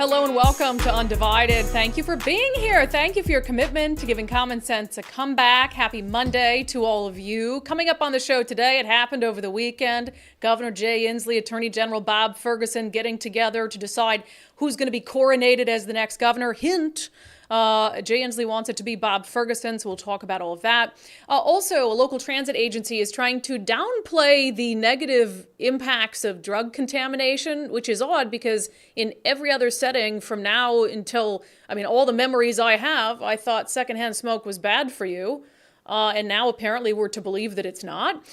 Hello and welcome to Undivided. Thank you for being here. Thank you for your commitment to giving common sense a comeback. Happy Monday to all of you. Coming up on the show today, it happened over the weekend. Governor Jay Inslee, Attorney General Bob Ferguson getting together to decide who's going to be coronated as the next governor. Hint. Jay Inslee wants it to be Bob Ferguson, so we'll talk about all of that. Also, a local transit agency is trying to downplay the negative impacts of drug contamination, which is odd because in every other setting from now until, all the memories I have, I thought secondhand smoke was bad for you. And now apparently we're to believe that it's not.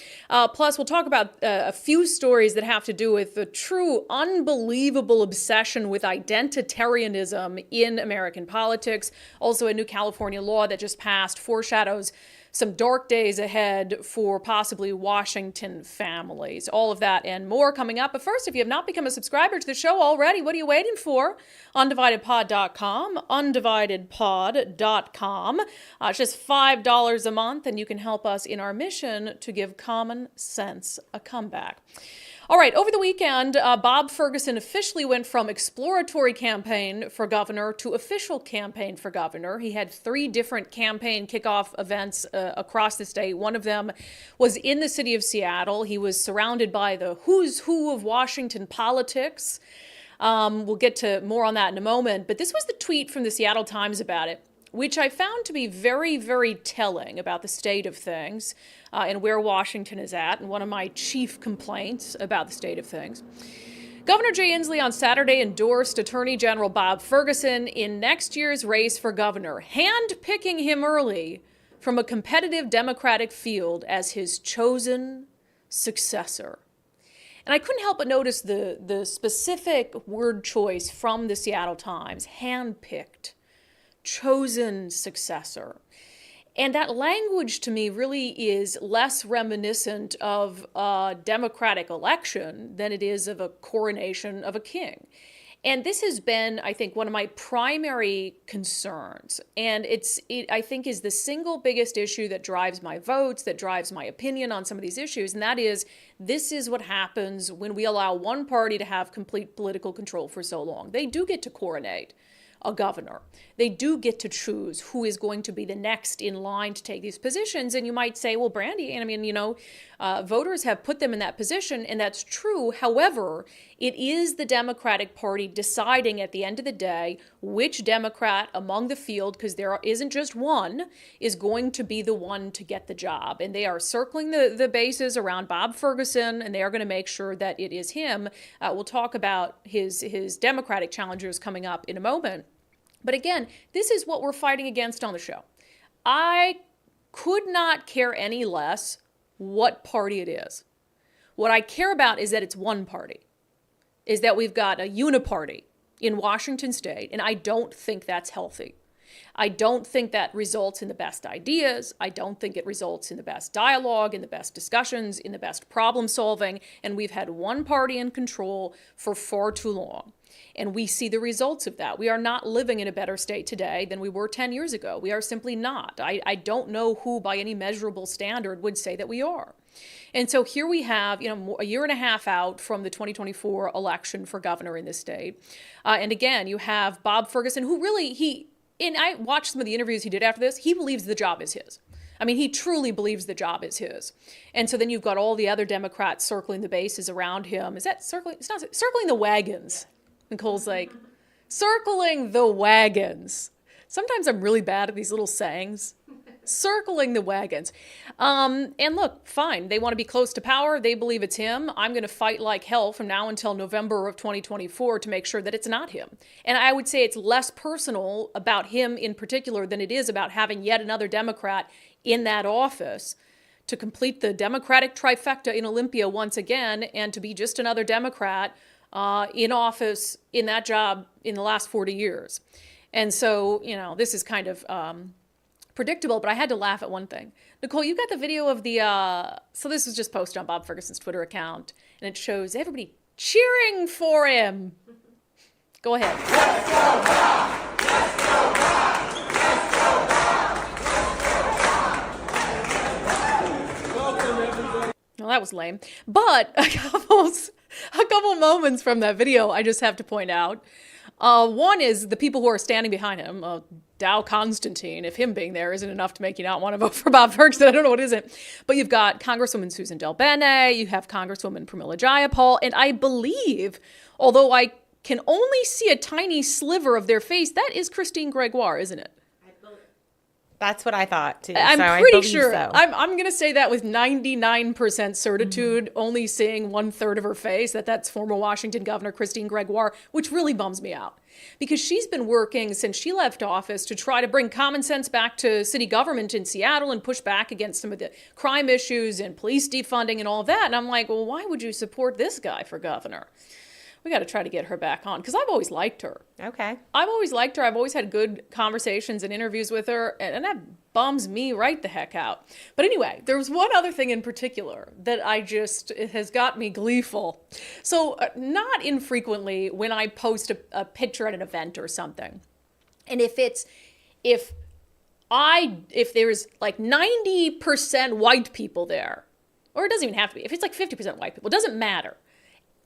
Plus, we'll talk about a few stories that have to do with the true unbelievable obsession with identitarianism in American politics. Also, a new California law that just passed foreshadows some dark days ahead for possibly Washington families. All of that and more coming up. But first, if you have not become a subscriber to the show already, what are you waiting for? undividedpod.com, undividedpod.com. It's just $5 a month, and you can help us in our mission to give common sense a comeback. All right, over the weekend, Bob Ferguson officially went from exploratory campaign for governor to official campaign for governor. He had 3 different campaign kickoff events across the state. One of them was in the city of Seattle. He was surrounded by the who's who of Washington politics. We'll get to more on that in a moment. But this was the tweet from the Seattle Times about it, which I found to be very, very telling about the state of things and where Washington is at, and one of my chief complaints about the state of things. Governor Jay Inslee on Saturday endorsed Attorney General Bob Ferguson in next year's race for governor, hand-picking him early from a competitive Democratic field as his chosen successor. And I couldn't help but notice the specific word choice from the Seattle Times, hand-picked, chosen successor. And that language to me really is less reminiscent of a democratic election than it is of a coronation of a king. And this has been, I think, one of my primary concerns. And it I think, is the single biggest issue that drives my votes, that drives my opinion on some of these issues. And that is, this is what happens when we allow one party to have complete political control for so long. They do get to coronate a governor. They do get to choose who is going to be the next in line to take these positions. And you might say, well, Brandi, voters have put them in that position, and that's true. However, it is the Democratic Party deciding at the end of the day which Democrat among the field, because there isn't just one, is going to be the one to get the job. And they are circling the bases around Bob Ferguson, and they are going to make sure that it is him. We'll talk about his Democratic challengers coming up in a moment. But again, this is what we're fighting against on the show. I could not care any less what party it is. What I care about is that it's one party, is that we've got a uniparty in Washington state, and I don't think that's healthy. I don't think that results in the best ideas. I don't think it results in the best dialogue, in the best discussions, in the best problem solving, and we've had one party in control for far too long. And we see the results of that. We are not living in a better state today than we were 10 years ago. We are simply not. I don't know who by any measurable standard would say that we are. And so here we have, a year and a half out from the 2024 election for governor in this state. And again, you have Bob Ferguson, who really, and I watched some of the interviews he did after this, he believes the job is his. He truly believes the job is his. And so then you've got all the other Democrats circling the bases around him. Is that circling? It's not circling the wagons. Nicole's like, circling the wagons. Sometimes I'm really bad at these little sayings. Circling the wagons. And look, fine. They want to be close to power. They believe it's him. I'm going to fight like hell from now until November of 2024 to make sure that it's not him. And I would say it's less personal about him in particular than it is about having yet another Democrat in that office to complete the Democratic trifecta in Olympia once again, and to be just another Democrat in office in that job in the last 40 years. And so, this is kind of predictable, but I had to laugh at one thing. Nicole, you got the video of so this was just posted on Bob Ferguson's Twitter account, and it shows everybody cheering for him. Go ahead. Let's go, Bob! Let's go, Bob! Let's go, Bob! Welcome, everybody. Well, that was lame. But a couple moments from that video I just have to point out. One is the people who are standing behind him. Dow Constantine, if him being there isn't enough to make you not want to vote for Bob Ferguson, I don't know what isn't. But you've got Congresswoman Susan Del Bene, you have Congresswoman Pramila Jayapal, and I believe, although I can only see a tiny sliver of their face, that is Christine Gregoire, isn't it? That's what I thought too. I'm pretty sure. So. I'm going to say that with 99% certitude, only seeing 1/3 of her face, that's former Washington Governor Christine Gregoire, which really bums me out. Because she's been working since she left office to try to bring common sense back to city government in Seattle and push back against some of the crime issues and police defunding and all of that. And I'm like, well, why would you support this guy for governor? We got to try to get her back on because I've always liked her. Okay. I've always liked her. I've always had good conversations and interviews with her, and that bums me right the heck out. But anyway, there was one other thing in particular that it has got me gleeful. So not infrequently when I post a picture at an event or something, and if there's like 90% white people there, or it doesn't even have to be, if it's like 50% white people, it doesn't matter.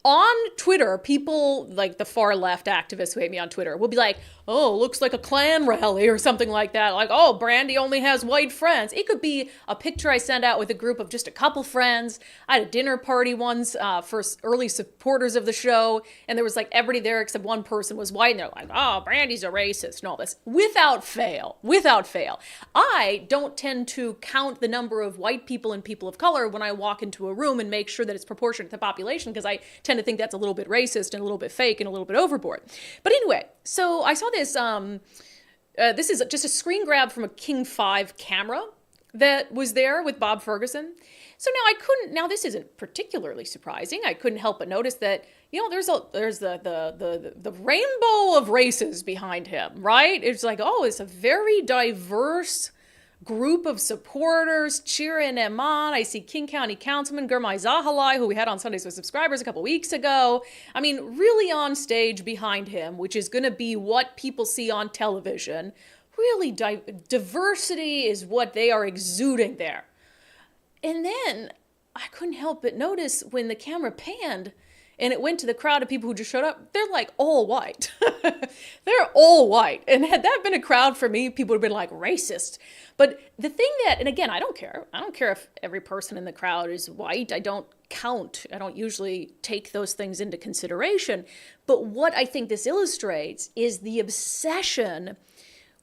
On Twitter, people like the far left activists who hate me on Twitter will be like, oh, looks like a Klan rally or something like that. Like, oh, Brandi only has white friends. It could be a picture I send out with a group of just a couple friends. I had a dinner party once for early supporters of the show, and there was like everybody there except one person was white, and they're like, oh, Brandi's a racist and all this. Without fail. I don't tend to count the number of white people and people of color when I walk into a room and make sure that it's proportionate to the population, because I tend to think that's a little bit racist and a little bit fake and a little bit overboard. But anyway, so I saw this. This is just a screen grab from a King 5 camera that was there with Bob Ferguson. So now this isn't particularly surprising. I couldn't help but notice that, there's the rainbow of races behind him, right? It's like, oh, it's a very diverse group of supporters cheering him on. I see King County Councilman Gurmai Zahalai, who we had on Sundays with Subscribers a couple weeks ago. I mean, really on stage behind him, which is going to be what people see on television. Really, diversity is what they are exuding there. And then I couldn't help but notice when the camera panned and it went to the crowd of people who just showed up, they're like all white. They're all white. And had that been a crowd for me, people would have been like racist. But the thing and again, I don't care. I don't care if every person in the crowd is white. I don't count. I don't usually take those things into consideration. But what I think this illustrates is the obsession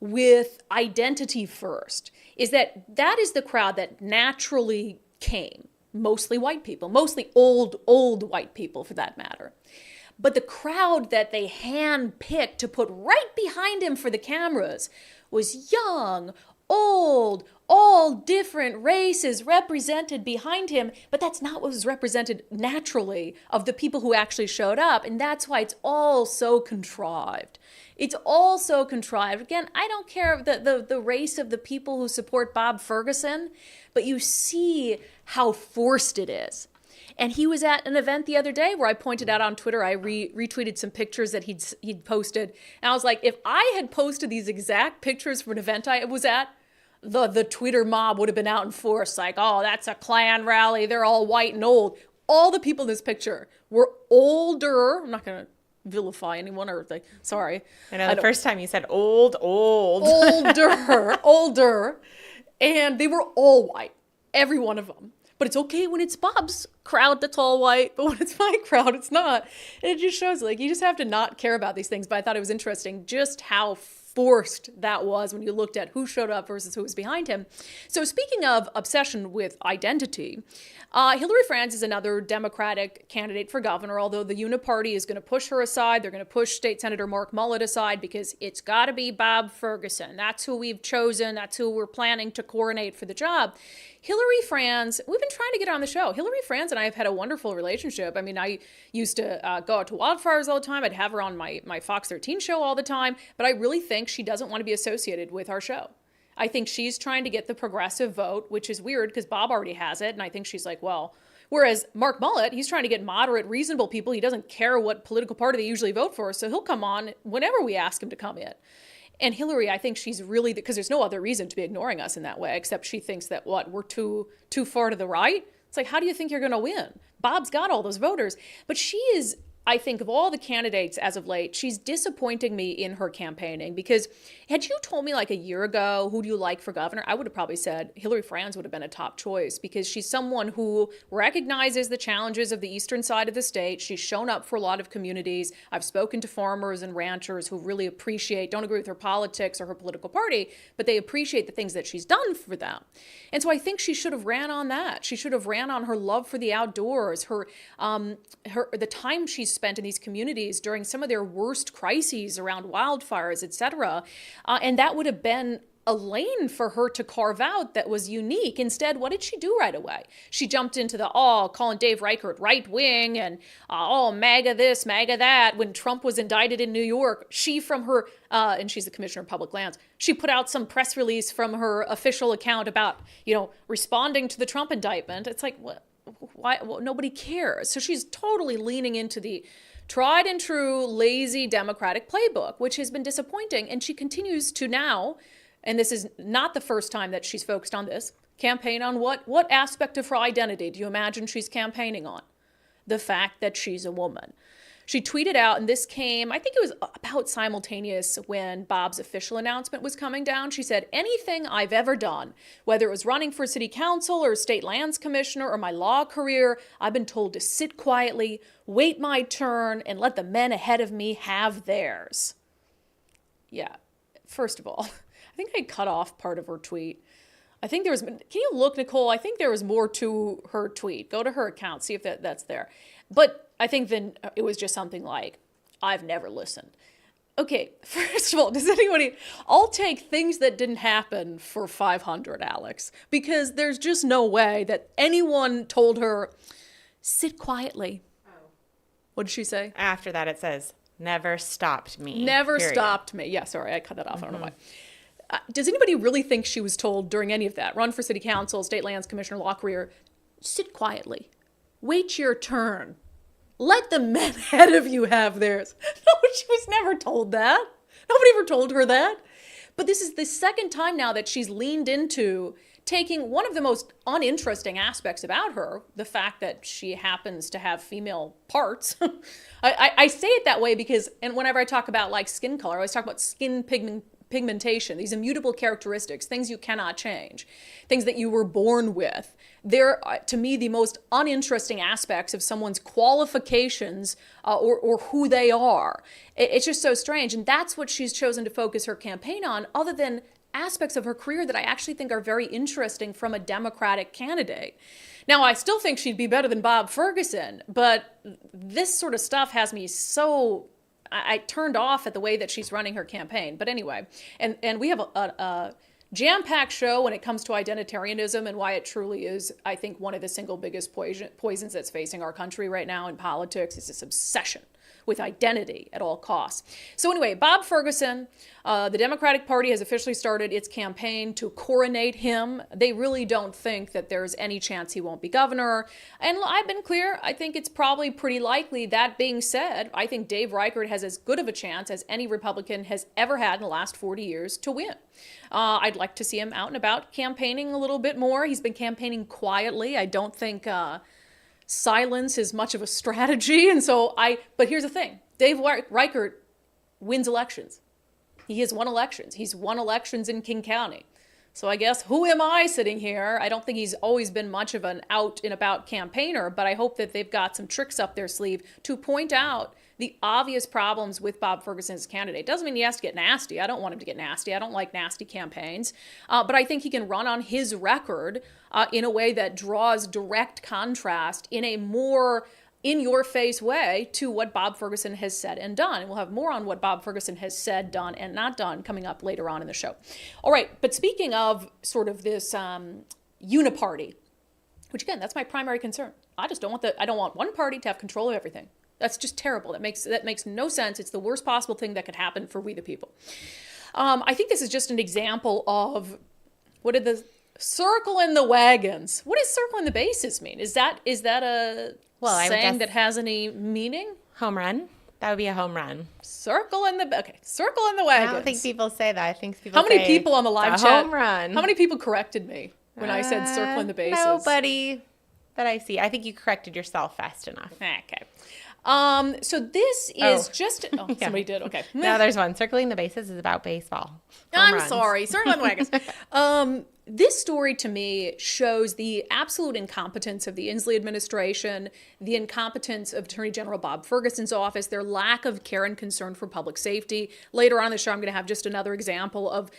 with identity first, is that is the crowd that naturally came. Mostly white people, mostly old white people for that matter. But the crowd that they handpicked to put right behind him for the cameras was young, old, all different races represented behind him. But that's not what was represented naturally of the people who actually showed up. And that's why it's all so contrived. It's all so contrived. Again, I don't care the race of the people who support Bob Ferguson, but you see how forced it is. And he was at an event the other day where I pointed out on Twitter, I retweeted some pictures that he'd posted. And I was like, if I had posted these exact pictures from an event I was at, the Twitter mob would have been out in force, like, oh, that's a Klan rally. They're all white and old. All the people in this picture were older. I'm not going to vilify anyone or like, sorry. I know the first time you said old. Older. And they were all white. Every one of them. But it's okay when it's Bob's crowd that's all white, but when it's my crowd, it's not. And it just shows, like, you just have to not care about these things. But I thought it was interesting just how forced that was when you looked at who showed up versus who was behind him. So speaking of obsession with identity, Hillary Franz is another Democratic candidate for governor, although the uniparty is going to push her aside. They're going to push State Senator Mark Mullet aside because it's got to be Bob Ferguson. That's who we've chosen. That's who we're planning to coronate for the job. Hillary Franz, we've been trying to get her on the show. Hillary Franz and I have had a wonderful relationship. I mean, I used to go out to wildfires all the time. I'd have her on my Fox 13 show all the time. But I really think she doesn't want to be associated with our show. I think she's trying to get the progressive vote, which is weird because Bob already has it. And I think she's like, well, whereas Mark Mullet, he's trying to get moderate, reasonable people. He doesn't care what political party they usually vote for. So he'll come on whenever we ask him to come in. And Hillary, I think she's really, because there's no other reason to be ignoring us in that way, except she thinks that, we're too far to the right? It's like, how do you think you're going to win? Bob's got all those voters. But she is I think of all the candidates as of late, she's disappointing me in her campaigning, because had you told me like a year ago, who do you like for governor? I would have probably said Hillary Franz would have been a top choice, because she's someone who recognizes the challenges of the eastern side of the state. She's shown up for a lot of communities. I've spoken to farmers and ranchers who really don't agree with her politics or her political party, but they appreciate the things that she's done for them. And so I think she should have ran on that. She should have ran on her love for the outdoors, the time she's spent in these communities during some of their worst crises around wildfires, etc. And that would have been a lane for her to carve out that was unique. Instead, what did she do right away? She jumped into calling Dave Reichert right wing and MAGA this, MAGA that. When Trump was indicted in New York, and she's the commissioner of public lands, she put out some press release from her official account about, responding to the Trump indictment. It's like, what? Why? Well, nobody cares. So she's totally leaning into the tried and true lazy Democratic playbook, which has been disappointing. And she continues to now, and this is not the first time that she's focused on this, campaign on what aspect of her identity do you imagine she's campaigning on? The fact that she's a woman. She tweeted out, and this came, I think it was about simultaneous when Bob's official announcement was coming down. She said, anything I've ever done, whether it was running for city council or state lands commissioner or my law career, I've been told to sit quietly, wait my turn, and let the men ahead of me have theirs. Yeah, first of all, I think I cut off part of her tweet. Can you look, Nicole? I think there was more to her tweet. Go to her account, see if that's there. But I think then it was just something like, I've never listened. Okay, first of all, I'll take things that didn't happen for 500, Alex, because there's just no way that anyone told her, sit quietly. Oh. What did she say? After that, it says, never stopped me. Never stopped me. Yeah, sorry, I cut that off. I don't know why. Does anybody really think she was told during any of that, run for city council, state lands commissioner, law career, sit quietly, wait your turn, let the men ahead of you have theirs? No, she was never told that. Nobody ever told her that. But this is the second time now that she's leaned into taking one of the most uninteresting aspects about her, the fact that she happens to have female parts. I say it that way because, and whenever I talk about like skin color, I always talk about skin pigmentation, these immutable characteristics, things you cannot change, things that you were born with. They're, to me, the most uninteresting aspects of someone's qualifications or who they are. It's just so strange. And that's what she's chosen to focus her campaign on, other than aspects of her career that I actually think are very interesting from a Democratic candidate. Now, I still think she'd be better than Bob Ferguson, but this sort of stuff has me so... I turned off at the way that she's running her campaign. But anyway, and we have a jam-packed show when it comes to identitarianism and why it truly is, I think, one of the single biggest poisons that's facing our country right now in politics is this obsession with identity at all costs. So anyway, Bob Ferguson, the Democratic Party has officially started its campaign to coronate him. They really don't think that there's any chance he won't be governor. And I've been clear, I think it's probably pretty likely. That being said, I think Dave Reichert has as good of a chance as any Republican has ever had in the last 40 years to win. I'd like to see him out and about campaigning a little bit more. He's been campaigning quietly. I don't think... silence is much of a strategy. But here's the thing. Dave Reichert wins elections. He has won elections. He's won elections in King County. So I guess, who am I sitting here? I don't think he's always been much of an out and about campaigner, but I hope that they've got some tricks up their sleeve to point out the obvious problems with Bob Ferguson's candidate. Doesn't mean he has to get nasty. I don't want him to get nasty. I don't like nasty campaigns. But I think he can run on his record in a way that draws direct contrast in a more in-your-face way to what Bob Ferguson has said and done. And we'll have more on what Bob Ferguson has said, done, and not done coming up later on in the show. All right, but speaking of sort of this uniparty, which again, that's my primary concern. I don't want one party to have control of everything. That's just terrible. That makes no sense. It's the worst possible thing that could happen for we the people. I think this is just an example of the circle in the wagons. What does circle in the bases mean? Is that a saying that has any meaning? Home run. That would be a home run. Circle in the wagons. I don't think people say that. I think people How many people on the live chat? Home run. How many people corrected me when I said circle in the bases? Nobody. that I see. I think you corrected yourself fast enough. Okay. So this is just... Oh, Yeah. somebody did. Okay. Now there's one. Circling the Bases is about baseball. Home I'm runs. sorry. Sorry about the wagons. This story to me shows the absolute incompetence of the Inslee administration, the incompetence of Attorney General Bob Ferguson's office, their lack of care and concern for public safety. Later on in the show, I'm going to have just another example of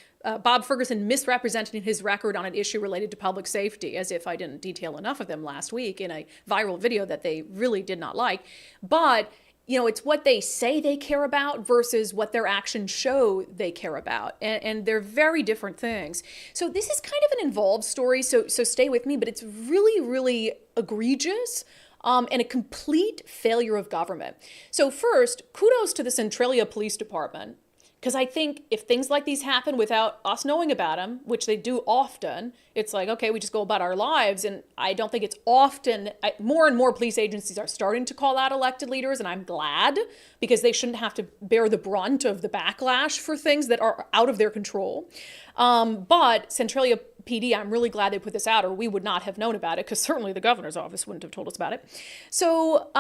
Bob Ferguson misrepresenting his record on an issue related to public safety, as if I didn't detail enough of them last week in a viral video that they really did not like. But you know, it's what they say they care about versus what their actions show they care about. And they're very different things. So this is kind of an involved story, so stay with me, but it's really, really egregious and a complete failure of government. So first, kudos to the Centralia Police Department, because I think if things like these happen without us knowing about them, which they do often, it's like, okay, we just go about our lives. And I don't think it's often, more and more police agencies are starting to call out elected leaders, and I'm glad, because they shouldn't have to bear the brunt of the backlash for things that are out of their control. But Centralia PD, I'm really glad they put this out, or we would not have known about it, because certainly the governor's office wouldn't have told us about it. So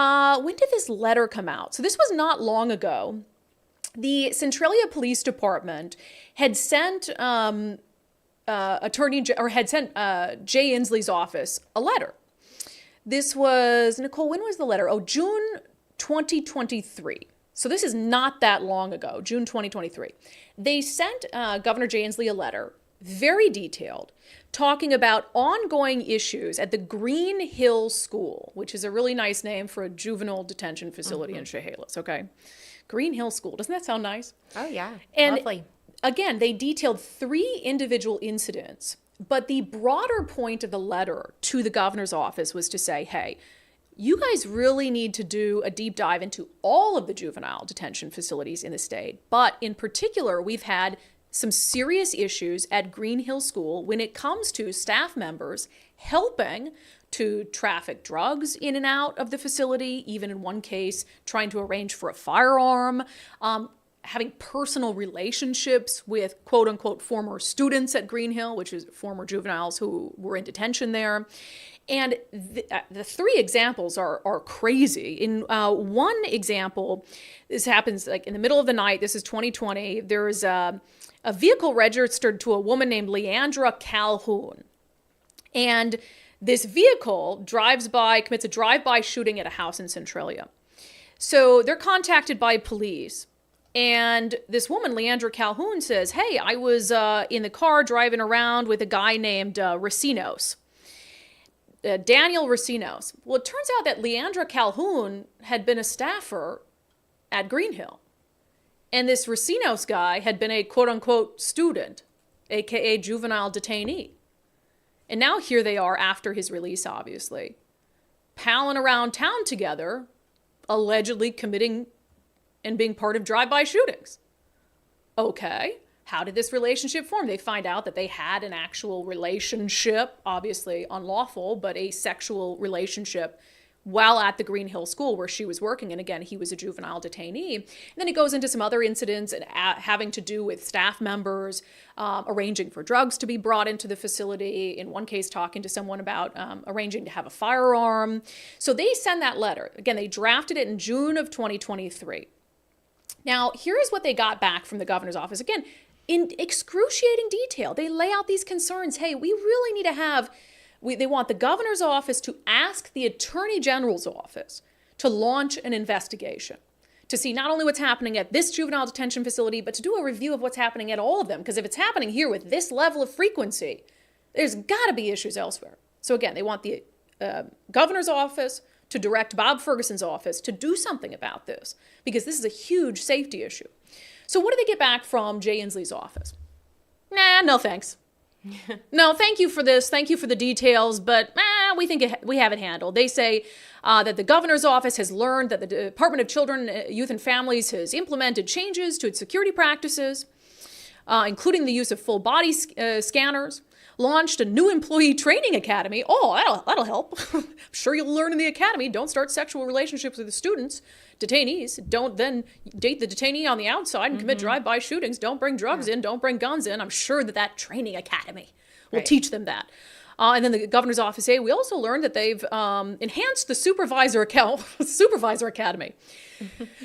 when did this letter come out? So this was not long ago. The Centralia Police Department had sent Jay Inslee's office a letter. This was, Nicole, when was the letter? Oh, June 2023. So this is not that long ago, June 2023. They sent Governor Jay Inslee a letter, very detailed, talking about ongoing issues at the Green Hill School, which is a really nice name for a juvenile detention facility in Chehalis, okay? Green Hill School. Doesn't that sound nice? Oh, yeah. And lovely. Again, they detailed 3 individual incidents, but the broader point of the letter to the governor's office was to say, hey, you guys really need to do a deep dive into all of the juvenile detention facilities in the state. But in particular, we've had some serious issues at Green Hill School when it comes to staff members helping to traffic drugs in and out of the facility, even in one case, trying to arrange for a firearm, having personal relationships with quote unquote former students at Green Hill, which is former juveniles who were in detention there. And the 3 examples are crazy. In one example, this happens like in the middle of the night. This is 2020. There's a vehicle registered to a woman named Leandra Calhoun. And this vehicle drives by, commits a drive-by shooting at a house in Centralia. So they're contacted by police. And this woman, Leandra Calhoun, says, hey, I was in the car driving around with a guy named Racinos. Daniel Racinos. Well, it turns out that Leandra Calhoun had been a staffer at Green Hill. And this Racinos guy had been a quote-unquote student, aka juvenile detainee. And now here they are after his release, obviously, palling around town together, allegedly committing and being part of drive-by shootings. Okay, how did this relationship form? They find out that they had an actual relationship, obviously unlawful, but a sexual relationship while at the Green Hill School where she was working. And again, he was a juvenile detainee. And then it goes into some other incidents having to do with staff members arranging for drugs to be brought into the facility. In one case, talking to someone about arranging to have a firearm. So they send that letter. Again, they drafted it in June of 2023. Now, here's what they got back from the governor's office. Again, in excruciating detail, they lay out these concerns. Hey, we really need to have... They want the governor's office to ask the attorney general's office to launch an investigation to see not only what's happening at this juvenile detention facility, but to do a review of what's happening at all of them. Because if it's happening here with this level of frequency, there's got to be issues elsewhere. So again, they want the governor's office to direct Bob Ferguson's office to do something about this, because this is a huge safety issue. So what do they get back from Jay Inslee's office? Nah, no thanks. No, thank you for this. Thank you for the details, but we think we have it handled. They say that the governor's office has learned that the Department of Children, Youth and Families has implemented changes to its security practices, including the use of full body scanners, launched a new employee training academy. Oh, that'll help. I'm sure you'll learn in the academy. Don't start sexual relationships with the students, detainees. Don't then date the detainee on the outside and commit drive-by shootings. Don't bring drugs in. Don't bring guns in. I'm sure that training academy will teach them that. And then the governor's office, we also learned that they've enhanced the supervisor academy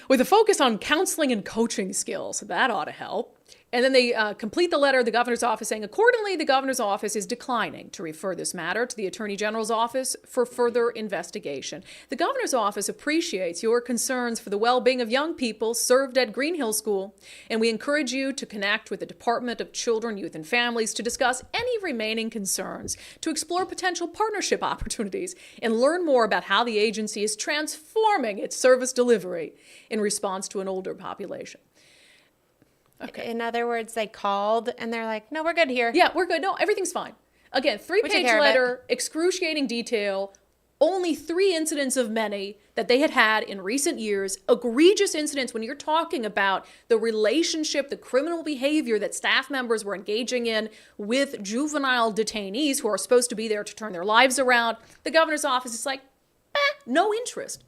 with a focus on counseling and coaching skills. That ought to help. And then they complete the letter of the governor's office saying, accordingly, the governor's office is declining to refer this matter to the attorney general's office for further investigation. The governor's office appreciates your concerns for the well-being of young people served at Green Hill School, and we encourage you to connect with the Department of Children, Youth, and Families to discuss any remaining concerns, to explore potential partnership opportunities, and learn more about how the agency is transforming its service delivery in response to an older population. Okay. In other words, they called and they're like, no, we're good here. Yeah, we're good. No, everything's fine. Again, 3-page letter, excruciating detail, only 3 incidents of many that they had in recent years, egregious incidents when you're talking about the relationship, the criminal behavior that staff members were engaging in with juvenile detainees who are supposed to be there to turn their lives around. The governor's office is like, no interest.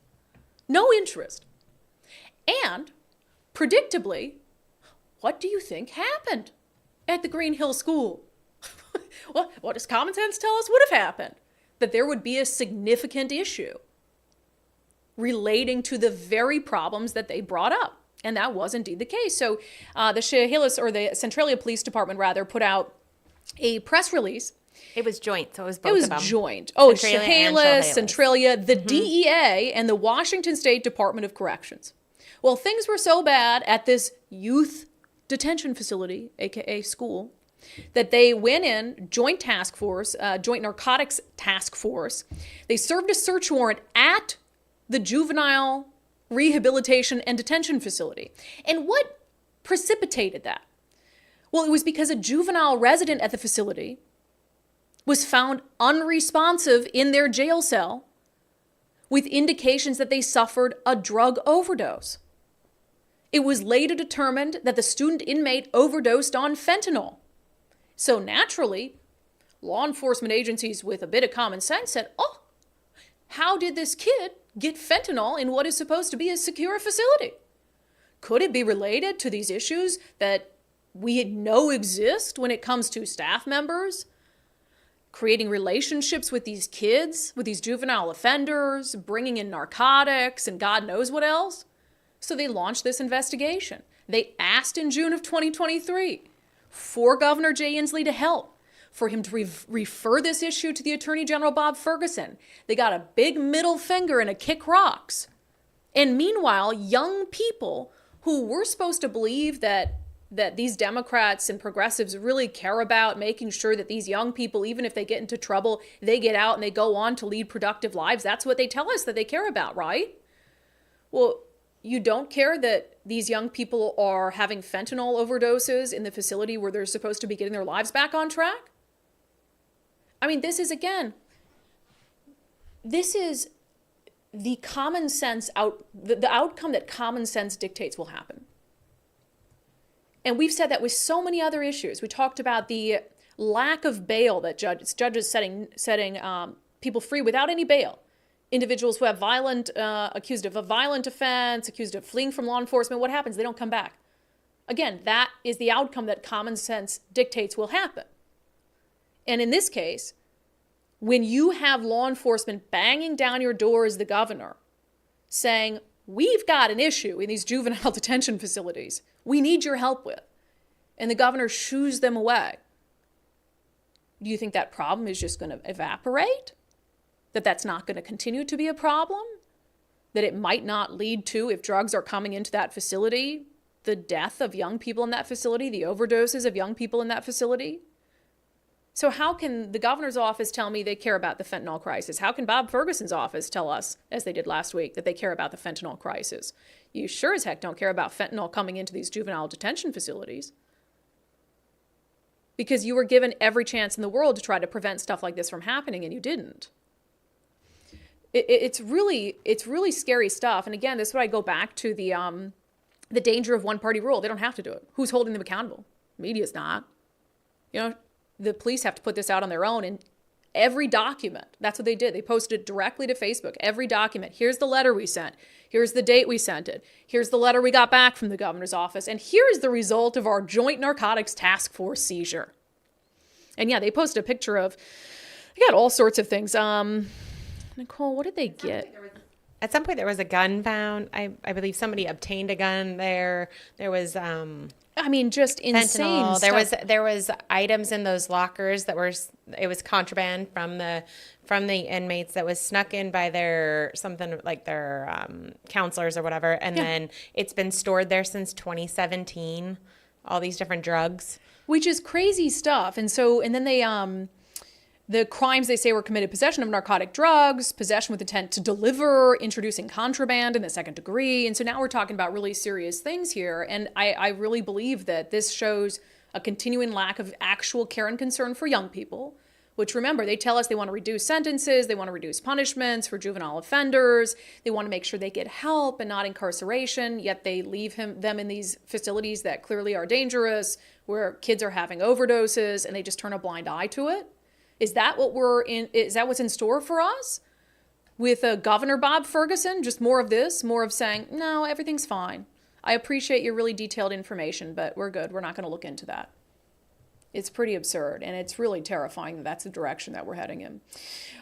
No interest. And predictably, what do you think happened at the Green Hill School? Well, what does common sense tell us would have happened? That there would be a significant issue relating to the very problems that they brought up. And that was indeed the case. So the Chehalis, or the Centralia Police Department rather, put out a press release. It was joint, so it was both of them. It was joint. Oh, Centralia, Chehalis, Centralia, the DEA, and the Washington State Department of Corrections. Well, things were so bad at this youth detention facility, aka school, that they went in, joint task force, joint narcotics task force. They served a search warrant at the juvenile rehabilitation and detention facility. And what precipitated that? Well, it was because a juvenile resident at the facility was found unresponsive in their jail cell with indications that they suffered a drug overdose. It was later determined that the student inmate overdosed on fentanyl. So naturally, law enforcement agencies with a bit of common sense said, oh, how did this kid get fentanyl in what is supposed to be a secure facility? Could it be related to these issues that we know exist when it comes to staff members creating relationships with these kids, with these juvenile offenders, bringing in narcotics and God knows what else? So they launched this investigation. They asked in June of 2023 for Governor Jay Inslee to help, for him to refer this issue to the Attorney General Bob Ferguson. They got a big middle finger and a kick rocks. And meanwhile, young people who were supposed to believe that these Democrats and progressives really care about making sure that these young people, even if they get into trouble, they get out and they go on to lead productive lives. That's what they tell us that they care about, right? Well, you don't care that these young people are having fentanyl overdoses in the facility where they're supposed to be getting their lives back on track? I mean, this is the common sense the outcome that common sense dictates will happen. And we've said that with so many other issues. We talked about the lack of bail that judges setting people free without any bail. Individuals who have accused of a violent offense, accused of fleeing from law enforcement, what happens? They don't come back. Again, that is the outcome that common sense dictates will happen. And in this case, when you have law enforcement banging down your door as the governor, saying, we've got an issue in these juvenile detention facilities we need your help with, and the governor shoos them away, do you think that problem is just going to evaporate? That that's not going to continue to be a problem? That it might not lead to, if drugs are coming into that facility, the death of young people in that facility, the overdoses of young people in that facility? So how can the governor's office tell me they care about the fentanyl crisis? How can Bob Ferguson's office tell us, as they did last week, that they care about the fentanyl crisis? You sure as heck don't care about fentanyl coming into these juvenile detention facilities. Because you were given every chance in the world to try to prevent stuff like this from happening, and you didn't. It's really scary stuff. And again, this is what I go back to the danger of one-party rule. They don't have to do it. Who's holding them accountable? Media's not. The police have to put this out on their own, and every document, that's what they did. They posted it directly to Facebook. Every document. Here's the letter we sent. Here's the date we sent it. Here's the letter we got back from the governor's office. And here's the result of our joint narcotics task force seizure. And yeah, they posted a picture of They got all sorts of things. Nicole, what did they get? At some point, there was a gun found. I believe somebody obtained a gun there. There was Just insane fentanyl. stuff. There was items in those lockers that were, it was contraband from the inmates that was snuck in by their counselors or whatever, and then it's been stored there since 2017. All these different drugs, which is crazy stuff. And then they the crimes they say were committed: possession of narcotic drugs, possession with intent to deliver, introducing contraband in the second degree. And so now we're talking about really serious things here. And I really believe that this shows a continuing lack of actual care and concern for young people, which, remember, they tell us they want to reduce sentences, they want to reduce punishments for juvenile offenders, they want to make sure they get help and not incarceration, yet they leave them in these facilities that clearly are dangerous, where kids are having overdoses, and they just turn a blind eye to it. Is that what's in store for us? With Governor Bob Ferguson, just more of this, more of saying, no, everything's fine. I appreciate your really detailed information, but we're good. We're not going to look into that. It's pretty absurd, and it's really terrifying that that's the direction that we're heading in.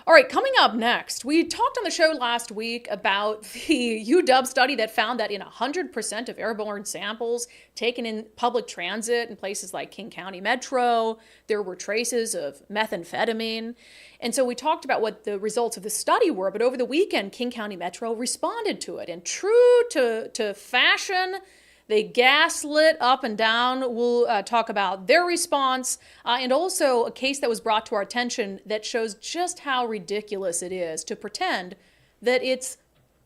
All right, coming up next, we talked on the show last week about the UW study that found that in 100% of airborne samples taken in public transit in places like King County Metro, there were traces of methamphetamine. And so we talked about what the results of the study were, but over the weekend, King County Metro responded to it. And true to fashion, they gaslit up and down. We'll talk about their response and also a case that was brought to our attention that shows just how ridiculous it is to pretend that it's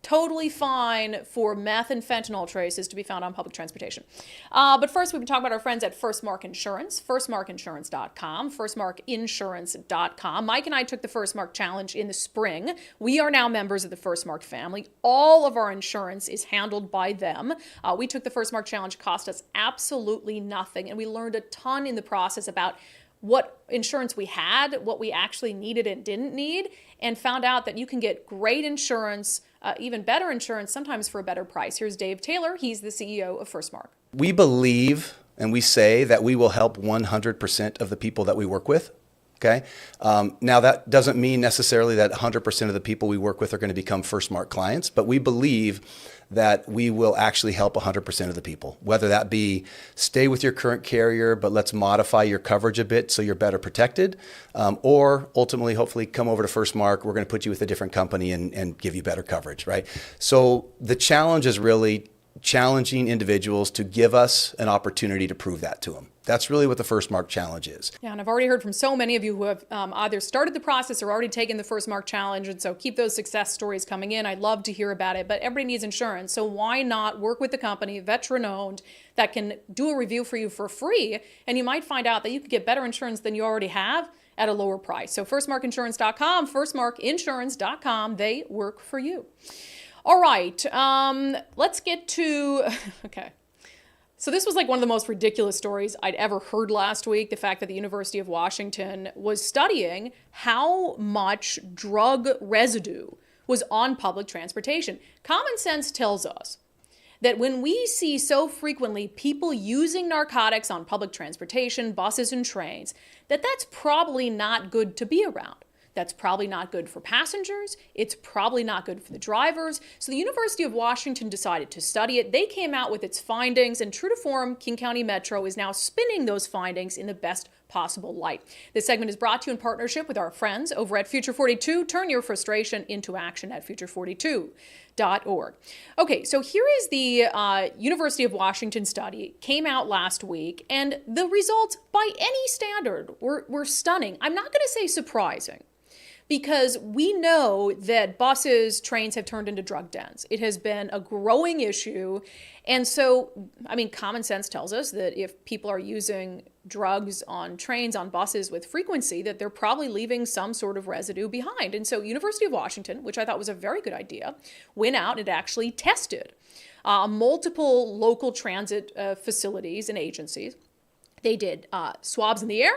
totally fine for meth and fentanyl traces to be found on public transportation. But first, we've been talking about our friends at Firstmark Insurance, firstmarkinsurance.com, firstmarkinsurance.com. Mike and I took the Firstmark Challenge in the spring. We are now members of the Firstmark family. All of our insurance is handled by them. We took the Firstmark Challenge, cost us absolutely nothing, and we learned a ton in the process about what insurance we had, what we actually needed and didn't need, and found out that you can get great insurance, even better insurance, sometimes for a better price. Here's Dave Taylor. He's the CEO of Firstmark. We believe and we say that we will help 100% of the people that we work with. Okay. Now that doesn't mean necessarily that 100% of the people we work with are going to become Firstmark clients, but we believe that we will actually help 100% of the people, whether that be stay with your current carrier, but let's modify your coverage a bit so you're better protected, or ultimately, hopefully come over to Firstmark. We're going to put you with a different company and give you better coverage, right? So the challenge is really challenging individuals to give us an opportunity to prove that to them. That's really what the Firstmark Challenge is. Yeah, and I've already heard from so many of you who have either started the process or already taken the Firstmark Challenge, and so keep those success stories coming in. I'd love to hear about it, but everybody needs insurance, so why not work with the company, veteran-owned, that can do a review for you for free, and you might find out that you could get better insurance than you already have at a lower price. So firstmarkinsurance.com, firstmarkinsurance.com, they work for you. All right, let's get to, okay. So this was like one of the most ridiculous stories I'd ever heard last week, the fact that the University of Washington was studying how much drug residue was on public transportation. Common sense tells us that when we see so frequently people using narcotics on public transportation, buses and trains, that's probably not good to be around. That's probably not good for passengers. It's probably not good for the drivers. So the University of Washington decided to study it. They came out with its findings, and true to form, King County Metro is now spinning those findings in the best possible light. This segment is brought to you in partnership with our friends over at Future 42. Turn your frustration into action at future42.org. Okay, so here is the University of Washington study. Came out last week, and the results, by any standard, were stunning. I'm not going to say surprising, because we know that buses, trains have turned into drug dens. It has been a growing issue. And so, I mean, common sense tells us that if people are using drugs on trains, on buses with frequency, that they're probably leaving some sort of residue behind. And so University of Washington, which I thought was a very good idea, went out and actually tested multiple local transit facilities and agencies. They did swabs in the air.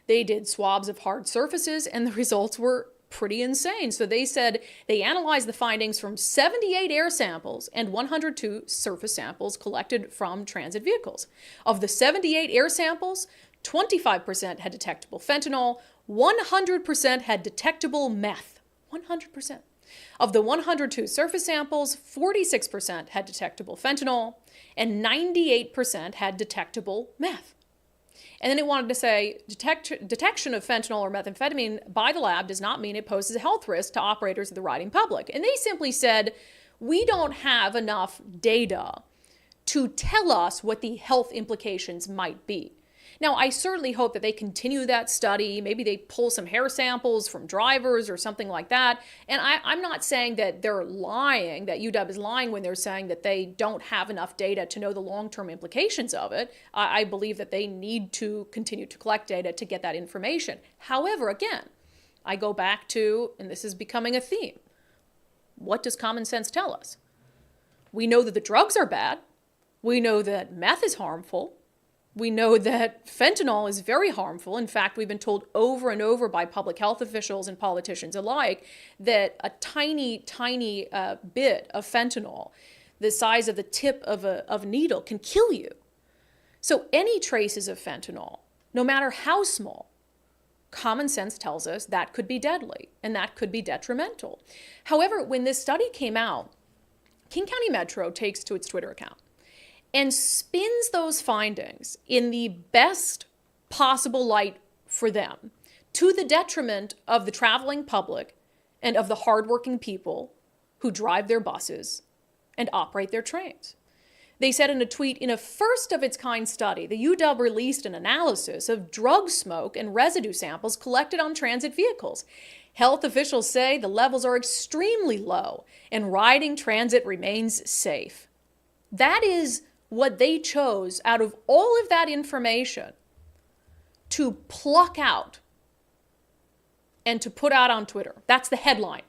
They did swabs of hard surfaces, and the results were pretty insane. So they said they analyzed the findings from 78 air samples and 102 surface samples collected from transit vehicles. Of the 78 air samples, 25% had detectable fentanyl, 100% had detectable meth. 100%. Of the 102 surface samples, 46% had detectable fentanyl, and 98% had detectable meth. And then it wanted to say detection of fentanyl or methamphetamine by the lab does not mean it poses a health risk to operators of the riding public. And they simply said, we don't have enough data to tell us what the health implications might be. Now, I certainly hope that they continue that study. Maybe they pull some hair samples from drivers or something like that. And I'm not saying that they're lying, that UW is lying when they're saying that they don't have enough data to know the long-term implications of it. I believe that they need to continue to collect data to get that information. However, again, I go back to, and this is becoming a theme, what does common sense tell us? We know that the drugs are bad. We know that meth is harmful. We know that fentanyl is very harmful. In fact, we've been told over and over by public health officials and politicians alike that a tiny, tiny bit of fentanyl, the size of the tip of a needle, can kill you. So any traces of fentanyl, no matter how small, common sense tells us that could be deadly and that could be detrimental. However, when this study came out, King County Metro takes to its Twitter account and spins those findings in the best possible light for them, to the detriment of the traveling public and of the hardworking people who drive their buses and operate their trains. They said in a tweet, in a first-of-its-kind study, the UW released an analysis of drug smoke and residue samples collected on transit vehicles. Health officials say the levels are extremely low and riding transit remains safe. That is what they chose out of all of that information to pluck out and to put out on Twitter. That's the headline.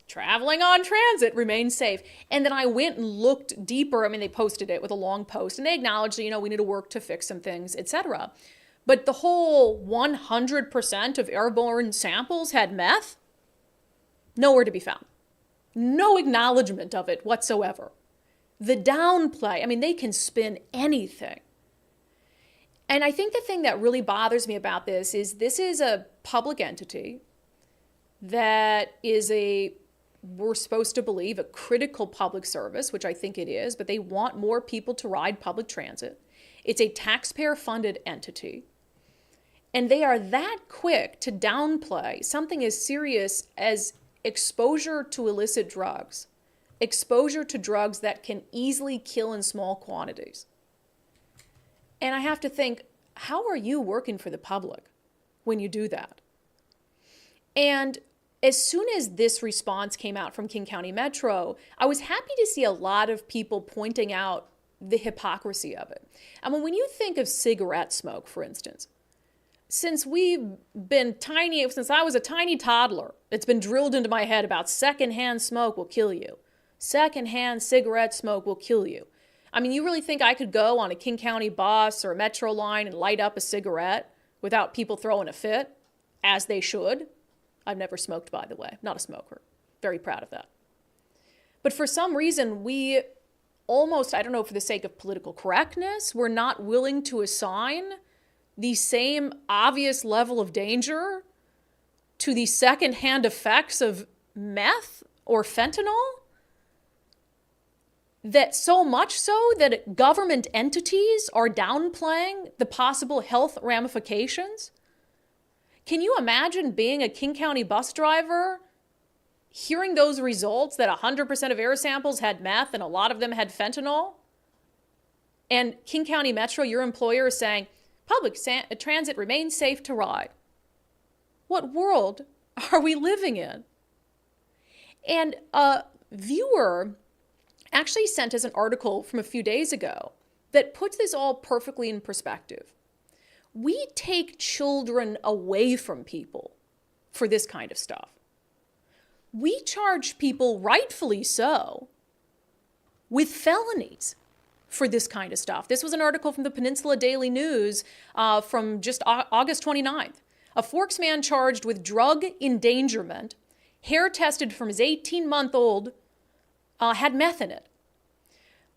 Traveling on transit remains safe. And then I went and looked deeper. I mean, they posted it with a long post and they acknowledged, we need to work to fix some things, etc. But the whole 100% of airborne samples had meth, nowhere to be found. No acknowledgement of it whatsoever. The downplay, they can spin anything. And I think the thing that really bothers me about this is a public entity that is we're supposed to believe, a critical public service, which I think it is, but they want more people to ride public transit. It's a taxpayer-funded entity. And they are that quick to downplay something as serious as exposure to illicit drugs, exposure to drugs that can easily kill in small quantities. And I have to think, how are you working for the public when you do that? And as soon as this response came out from King County Metro, I was happy to see a lot of people pointing out the hypocrisy of it. When you think of cigarette smoke, for instance, since I was a tiny toddler, it's been drilled into my head about secondhand smoke will kill you. Secondhand cigarette smoke will kill you. You really think I could go on a King County bus or a Metro line and light up a cigarette without people throwing a fit, as they should? I've never smoked, by the way. Not a smoker. Very proud of that. But for some reason, we almost, I don't know, for the sake of political correctness, we're not willing to assign the same obvious level of danger to the secondhand effects of meth or fentanyl. That so much so that government entities are downplaying the possible health ramifications. Can you imagine being a King County bus driver, hearing those results that 100% of air samples had meth and a lot of them had fentanyl? And King County Metro, your employer, is saying, public transit remains safe to ride. What world are we living in? And a viewer actually sent us an article from a few days ago that puts this all perfectly in perspective. We take children away from people for this kind of stuff. We charge people, rightfully so, with felonies for this kind of stuff. This was an article from the Peninsula Daily News from just August 29th. A Forks man charged with drug endangerment, hair tested from his 18-month-old, had meth in it.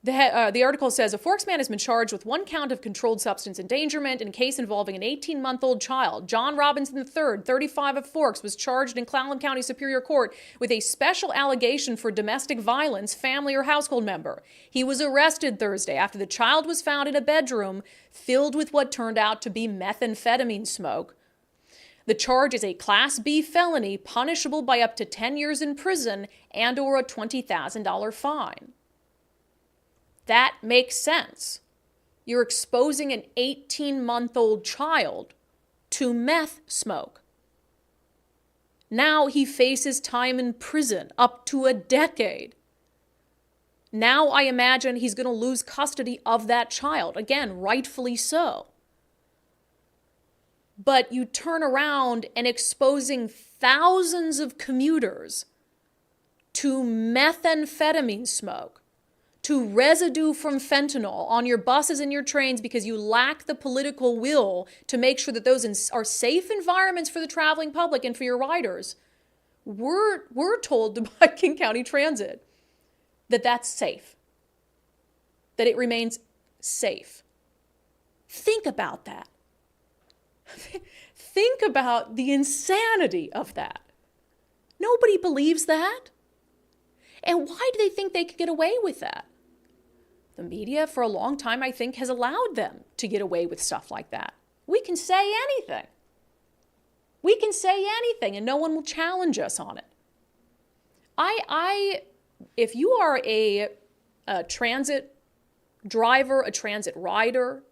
The article says a Forks man has been charged with 1 count of controlled substance endangerment in a case involving an 18-month-old child. John Robinson III, 35 of Forks, was charged in Clallam County Superior Court with a special allegation for domestic violence, family or household member. He was arrested Thursday after the child was found in a bedroom filled with what turned out to be methamphetamine smoke. The charge is a Class B felony punishable by up to 10 years in prison and or a $20,000 fine. That makes sense. You're exposing an 18-month-old child to meth smoke. Now he faces time in prison, up to a decade. Now I imagine he's going to lose custody of that child. Again, rightfully so. But you turn around and exposing thousands of commuters to methamphetamine smoke, to residue from fentanyl on your buses and your trains because you lack the political will to make sure that those are safe environments for the traveling public and for your riders. We're told by King County Transit that that's safe, that it remains safe. Think about that. Think about the insanity of that. Nobody believes that. And why do they think they could get away with that? The media, for a long time, I think, has allowed them to get away with stuff like that. We can say anything. We can say anything, and no one will challenge us on it. If you are a transit driver, a transit rider,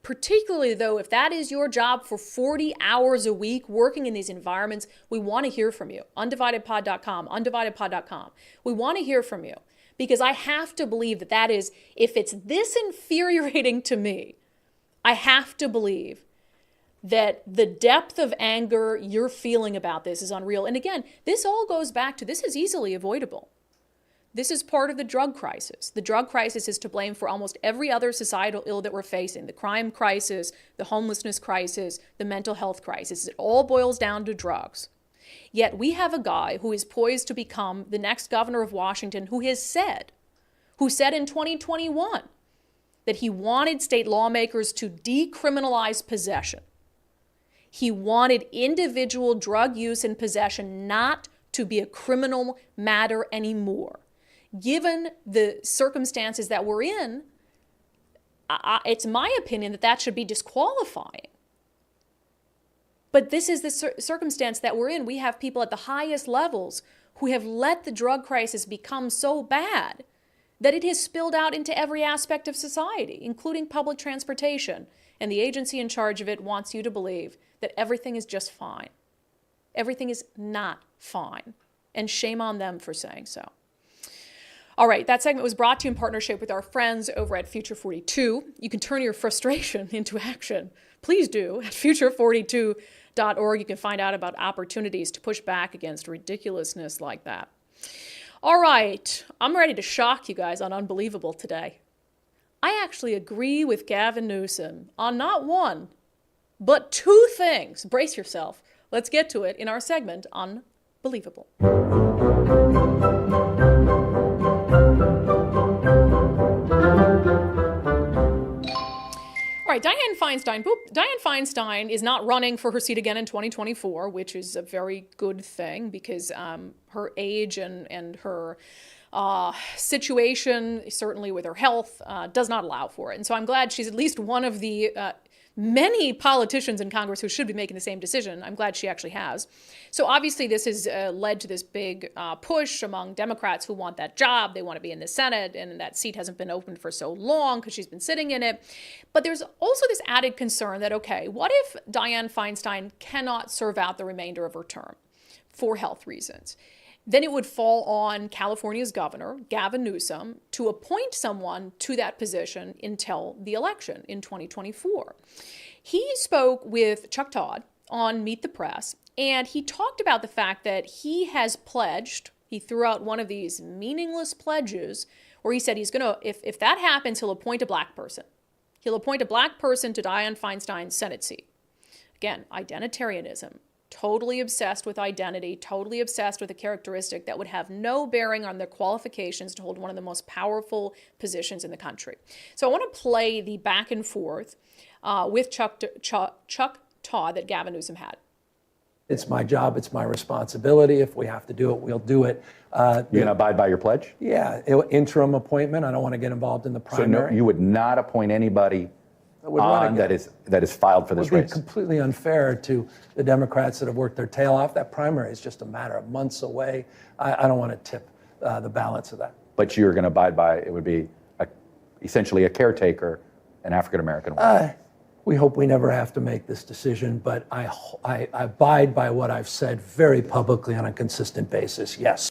particularly though, if that is your job for 40 hours a week working in these environments, we want to hear from you. undividedpod.com, undividedpod.com. We want to hear from you because I have to believe that is, if it's this infuriating to me, I have to believe that the depth of anger you're feeling about this is unreal. And again, this all goes back to this is easily avoidable. This is part of the drug crisis. The drug crisis is to blame for almost every other societal ill that we're facing. The crime crisis, the homelessness crisis, the mental health crisis. It all boils down to drugs. Yet we have a guy who is poised to become the next governor of Washington who said in 2021 that he wanted state lawmakers to decriminalize possession. He wanted individual drug use and possession not to be a criminal matter anymore. Given the circumstances that we're in, it's my opinion that should be disqualifying. But this is the circumstance that we're in. We have people at the highest levels who have let the drug crisis become so bad that it has spilled out into every aspect of society, including public transportation. And the agency in charge of it wants you to believe that everything is just fine. Everything is not fine. And shame on them for saying so. All right, that segment was brought to you in partnership with our friends over at Future 42. You can turn your frustration into action. Please do at future42.org. You can find out about opportunities to push back against ridiculousness like that. All right, I'm ready to shock you guys on Unbelievable today. I actually agree with Gavin Newsom on not one, but two things. Brace yourself. Let's get to it in our segment Unbelievable. All right, Dianne Feinstein is not running for her seat again in 2024, which is a very good thing because her age and her situation, certainly with her health, does not allow for it. And so I'm glad she's at least one of the many politicians in Congress who should be making the same decision. I'm glad she actually has. So obviously this has led to this big push among Democrats who want that job. They want to be in the Senate, and that seat hasn't been opened for so long because she's been sitting in it. But there's also this added concern that, okay, what if Dianne Feinstein cannot serve out the remainder of her term for health reasons? Then it would fall on California's governor, Gavin Newsom, to appoint someone to that position until the election in 2024. He spoke with Chuck Todd on Meet the Press, and he talked about the fact that he has pledged, he threw out one of these meaningless pledges where he said he's going to, if that happens, he'll appoint a black person. He'll appoint a black person to Dianne Feinstein's Senate seat. Again, identitarianism. totally obsessed with identity, totally obsessed with a characteristic that would have no bearing on their qualifications to hold one of the most powerful positions in the country. So I want to play the back and forth with Chuck Todd that Gavin Newsom had. It's my job, it's my responsibility. If we have to do it, we'll do it. You're going to abide by your pledge? Yeah, interim appointment. I don't want to get involved in the So primary. no, you would not appoint anybody would run on again. that is filed for It this would be race? completely unfair to the Democrats that have worked their tail off. That primary is just a matter of months away. I don't want to tip the balance of that. But you're going to abide by, it would be essentially a caretaker, an African-American woman. We hope we never have to make this decision, but I abide by what I've said very publicly on a consistent basis, yes.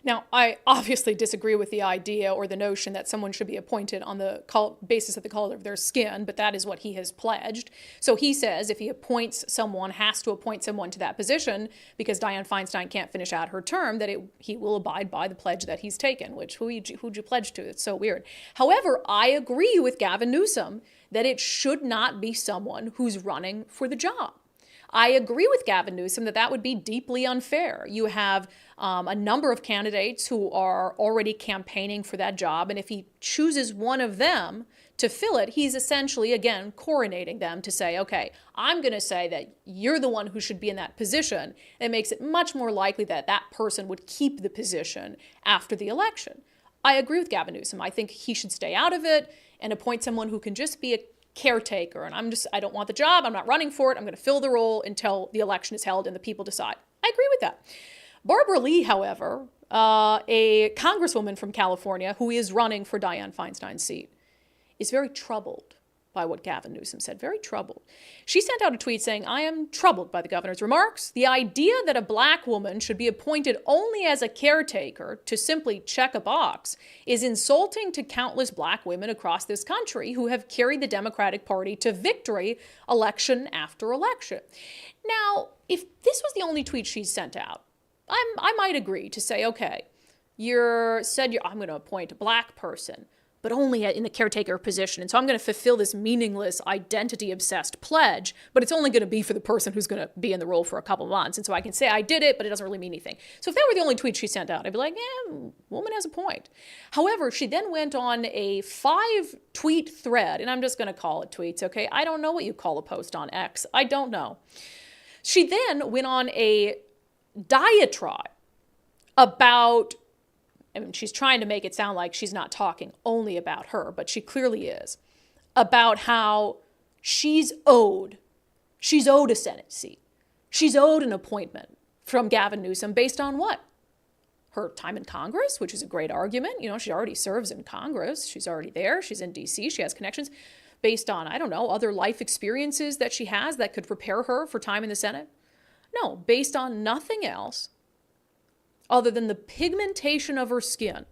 Now, I obviously disagree with the idea or the notion that someone should be appointed on the basis of the color of their skin, but that is what he has pledged. So he says if he appoints someone, has to appoint someone to that position because Dianne Feinstein can't finish out her term, that he will abide by the pledge that he's taken, which who'd you pledge to? It's so weird. However, I agree with Gavin Newsom that it should not be someone who's running for the job. I agree with Gavin Newsom that that would be deeply unfair. You have a number of candidates who are already campaigning for that job, and if he chooses one of them to fill it, he's essentially, again, coronating them to say, okay, I'm going to say that you're the one who should be in that position. It makes it much more likely that that person would keep the position after the election. I agree with Gavin Newsom. I think he should stay out of it and appoint someone who can just be a caretaker. And I don't want the job. I'm not running for it. I'm going to fill the role until the election is held and the people decide. I agree with that. Barbara Lee, however, a congresswoman from California who is running for Dianne Feinstein's seat, is very troubled by what Gavin Newsom said, very troubled. She sent out a tweet saying, I am troubled by the governor's remarks. The idea that a black woman should be appointed only as a caretaker to simply check a box is insulting to countless black women across this country who have carried the Democratic Party to victory election after election. Now, if this was the only tweet she sent out, I might agree to say, okay, I'm going to appoint a black person, but only in the caretaker position. And so I'm going to fulfill this meaningless, identity-obsessed pledge, but it's only going to be for the person who's going to be in the role for a couple months. And so I can say I did it, but it doesn't really mean anything. So if that were the only tweet she sent out, I'd be like, woman has a point. However, she then went on a 5-tweet thread, and I'm just going to call it tweets, okay? I don't know what you call a post on X. I don't know. She then went on a diatribe about, she's trying to make it sound like she's not talking only about her, but she clearly is, about how she's owed a Senate seat. She's owed an appointment from Gavin Newsom based on what? Her time in Congress, which is a great argument. She already serves in Congress. She's already there. She's in D.C. She has connections based on, other life experiences that she has that could prepare her for time in the Senate. No, based on nothing else other than the pigmentation of her skin.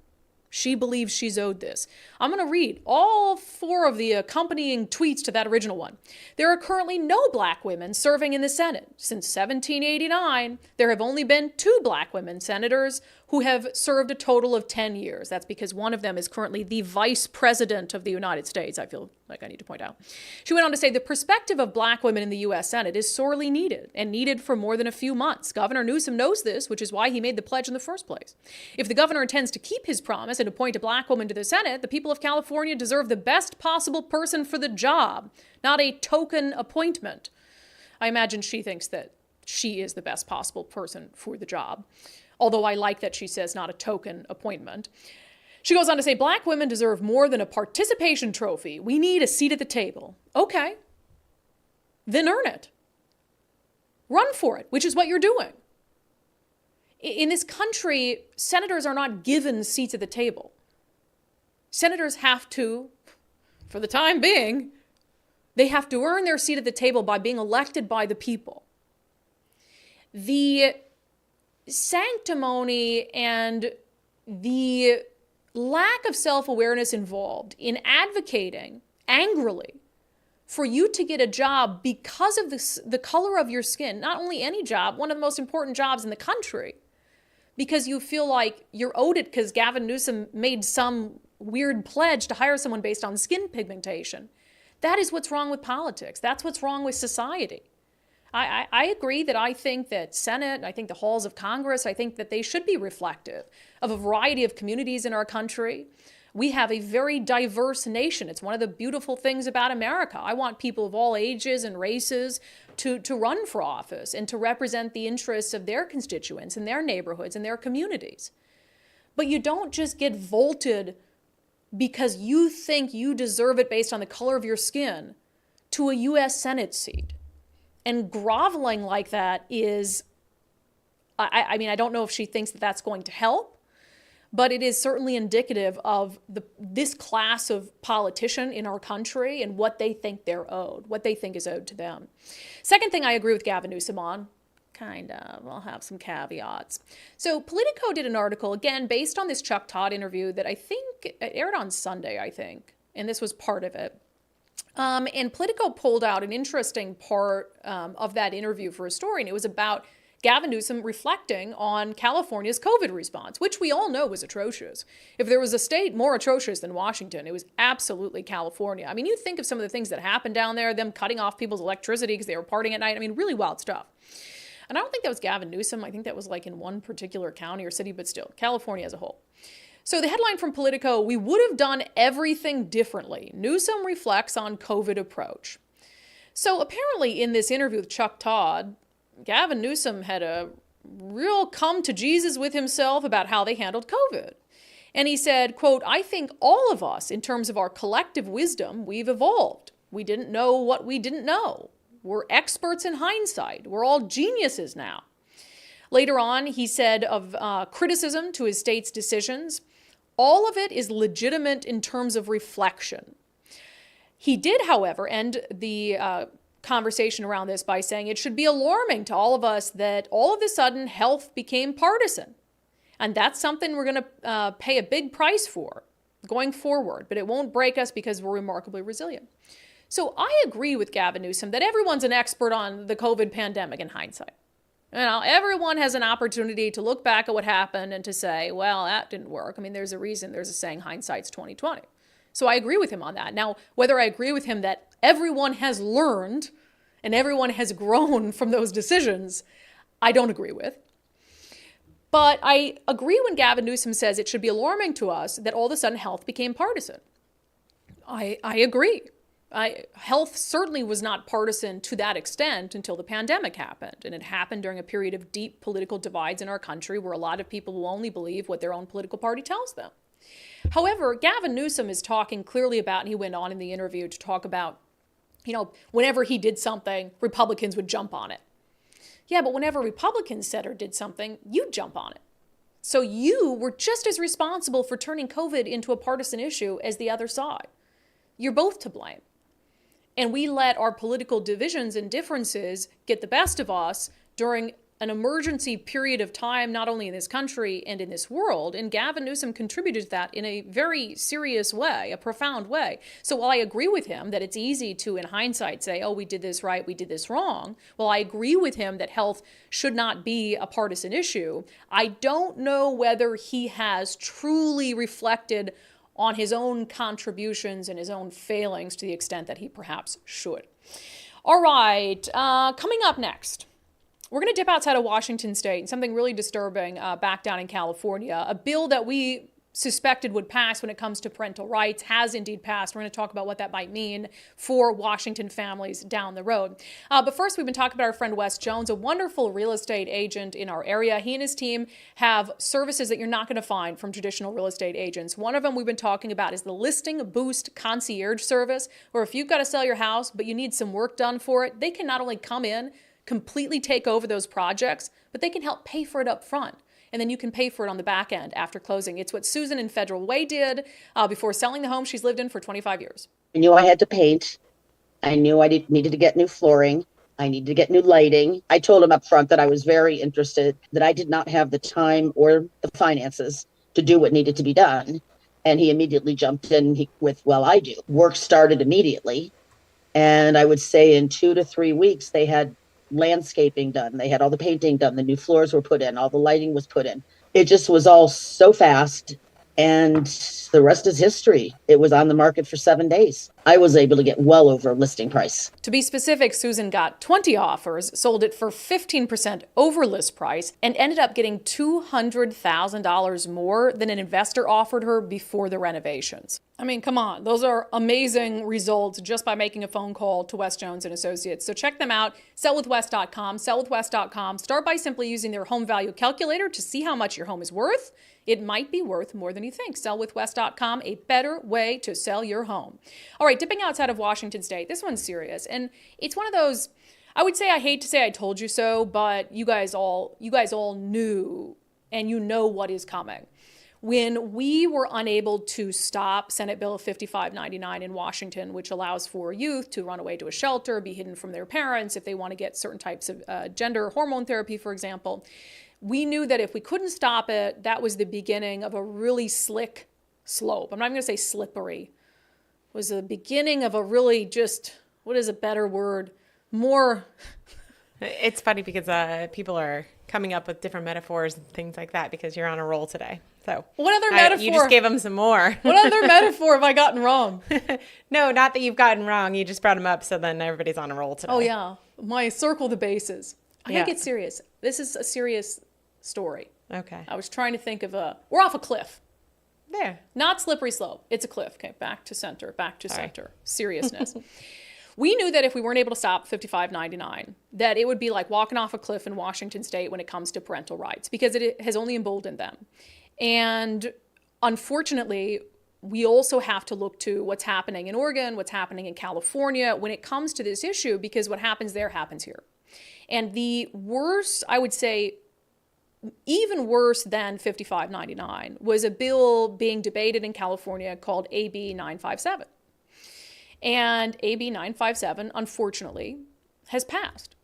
She believes she's owed this. I'm going to read all 4 of the accompanying tweets to that original one. There are currently no black women serving in the Senate. Since 1789, there have only been 2 black women senators who have served a total of 10 years. That's because one of them is currently the vice president of the United States, I feel like I need to point out. She went on to say, the perspective of black women in the U.S. Senate is sorely needed, and needed for more than a few months. Governor Newsom knows this, which is why he made the pledge in the first place. If the governor intends to keep his promise and appoint a black woman to the Senate, the people of California deserve the best possible person for the job, not a token appointment. I imagine she thinks that she is the best possible person for the job. Although I like that she says not a token appointment. She goes on to say, black women deserve more than a participation trophy. We need a seat at the table. Okay. Then earn it. Run for it, which is what you're doing. In this country, senators are not given seats at the table. Senators have to, for the time being, they have to earn their seat at the table by being elected by the people. The sanctimony and the lack of self-awareness involved in advocating angrily for you to get a job because of the color of your skin, not only any job, one of the most important jobs in the country, because you feel like you're owed it because Gavin Newsom made some weird pledge to hire someone based on skin pigmentation. That is what's wrong with politics. That's what's wrong with society. I agree that I think that Senate, I think the halls of Congress, I think that they should be reflective of a variety of communities in our country. We have a very diverse nation. It's one of the beautiful things about America. I want people of all ages and races to run for office and to represent the interests of their constituents and their neighborhoods and their communities. But you don't just get vaulted because you think you deserve it based on the color of your skin to a U.S. Senate seat. And groveling like that is, I mean, I don't know if she thinks that that's going to help, but it is certainly indicative of this class of politician in our country and what they think they're owed, what they think is owed to them. Second thing I agree with Gavin Newsom on, kind of, I'll have some caveats. So Politico did an article, again, based on this Chuck Todd interview that I think it aired on Sunday, I think, and this was part of it. And Politico pulled out an interesting part of that interview for a story, and it was about Gavin Newsom reflecting on California's COVID response, which we all know was atrocious. If there was a state more atrocious than Washington, it was absolutely California. I mean, you think of some of the things that happened down there, them cutting off people's electricity because they were partying at night. I mean, really wild stuff. And I don't think that was Gavin Newsom. I think that was like in one particular county or city, but still, California as a whole. So the headline from Politico, we would have done everything differently. Newsom reflects on COVID approach. So apparently in this interview with Chuck Todd, Gavin Newsom had a real come to Jesus with himself about how they handled COVID. And he said, quote, I think all of us, in terms of our collective wisdom, we've evolved. We didn't know what we didn't know. We're experts in hindsight. We're all geniuses now. Later on, he said of criticism to his state's decisions, all of it is legitimate in terms of reflection. He did, however, end the conversation around this by saying it should be alarming to all of us that all of a sudden health became partisan. And that's something we're going to pay a big price for going forward, but it won't break us because we're remarkably resilient. So I agree with Gavin Newsom that everyone's an expert on the COVID pandemic in hindsight. You know, everyone has an opportunity to look back at what happened and to say, well, that didn't work. I mean, there's a reason, there's a saying, hindsight's 20/20. So I agree with him on that. Now, whether I agree with him that everyone has learned and everyone has grown from those decisions, I don't agree with. But I agree when Gavin Newsom says it should be alarming to us that all of a sudden health became partisan. I agree. Health certainly was not partisan to that extent until the pandemic happened. And it happened during a period of deep political divides in our country where a lot of people will only believe what their own political party tells them. However, Gavin Newsom is talking clearly about, and he went on in the interview to talk about, you know, whenever he did something, Republicans would jump on it. Yeah, but whenever Republicans said or did something, you'd jump on it. So you were just as responsible for turning COVID into a partisan issue as the other side. You're both to blame. And we let our political divisions and differences get the best of us during an emergency period of time, not only in this country and in this world. And Gavin Newsom contributed to that in a very serious way, a profound way. So while I agree with him that it's easy to, in hindsight, say, oh, we did this right, we did this wrong, while I agree with him that health should not be a partisan issue, I don't know whether he has truly reflected on his own contributions and his own failings to the extent that he perhaps should. All right, coming up next, we're going to dip outside of Washington state and something really disturbing back down in California. A bill that we suspected would pass when it comes to parental rights has indeed passed. We're going to talk about what that might mean for Washington families down the road. But first, we've been talking about our friend Wes Jones, a wonderful real estate agent in our area. He and his team have services that you're not going to find from traditional real estate agents. One of them we've been talking about is the Listing Boost Concierge Service, where if you've got to sell your house, but you need some work done for it, they can not only come in, completely take over those projects, but they can help pay for it up front. And then you can pay for it on the back end after closing. It's what Susan in Federal Way did before selling the home she's lived in for 25 years. I knew I had to paint. I knew I needed to get new flooring. I needed to get new lighting. I told him up front that I was very interested, that I did not have the time or the finances to do what needed to be done. And he immediately jumped in with, well, I do. Work started immediately. And I would say in 2 to 3 weeks, they had landscaping done. They had all the painting done. The new floors were put in. All the lighting was put in. It just was all so fast. And the rest is history. It was on the market for 7 days. I was able to get well over listing price. To be specific, Susan got 20 offers, sold it for 15% over list price, and ended up getting $200,000 more than an investor offered her before the renovations. I mean, come on, those are amazing results just by making a phone call to West Jones and Associates. So check them out, sellwithwest.com, sellwithwest.com. Start by simply using their home value calculator to see how much your home is worth. It might be worth more than you think. Sellwithwest.com, a better way to sell your home. All right, dipping outside of Washington State. This one's serious, and it's one of those, I would say, I hate to say I told you so, but you guys all knew, and you know what is coming. When we were unable to stop Senate Bill 5599 in Washington, which allows for youth to run away to a shelter, be hidden from their parents if they want to get certain types of gender hormone therapy, for example, we knew that if we couldn't stop it, that was the beginning of a really slick slope. I'm not even going to say slippery. It was the beginning of a really just, what is a better word? More. It's funny because people are coming up with different metaphors and things like that because you're on a roll today. So what other metaphor? You just gave them some more. What other metaphor have I gotten wrong? No, not that you've gotten wrong. You just brought them up, so then everybody's on a roll today. Oh, yeah. My circle the bases. I gotta Yeah. get serious. This is a serious story. Okay. I was trying to think of we're off a cliff. There. Not slippery slope. It's a cliff. Okay, back to center, back to All right. center. Seriousness. We knew that if we weren't able to stop 5599, that it would be like walking off a cliff in Washington State when it comes to parental rights, because it has only emboldened them. And unfortunately, we also have to look to what's happening in Oregon, what's happening in California when it comes to this issue, because what happens there happens here. And the worst, I would say, even worse than 5599 was a bill being debated in California called AB 957. And AB 957, unfortunately, has passed.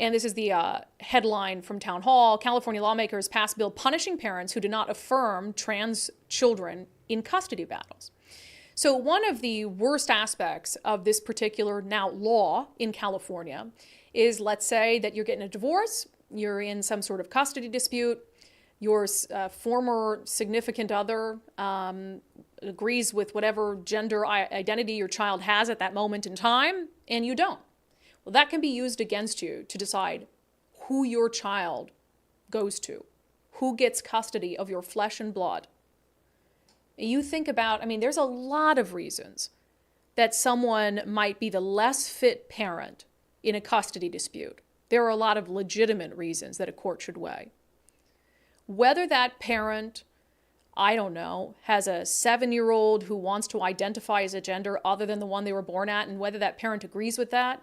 And this is the headline from Town Hall. California lawmakers passed bill punishing parents who do not affirm trans children in custody battles. So one of the worst aspects of this particular now law in California is, let's say that you're getting a divorce, you're in some sort of custody dispute, your former significant other agrees with whatever gender identity your child has at that moment in time, and you don't. Well, that can be used against you to decide who your child goes to, who gets custody of your flesh and blood. You think about, I mean, there's a lot of reasons that someone might be the less fit parent in a custody dispute. There are a lot of legitimate reasons that a court should weigh. Whether that parent, I don't know, has a 7-year-old who wants to identify as a gender other than the one they were born at, and whether that parent agrees with that,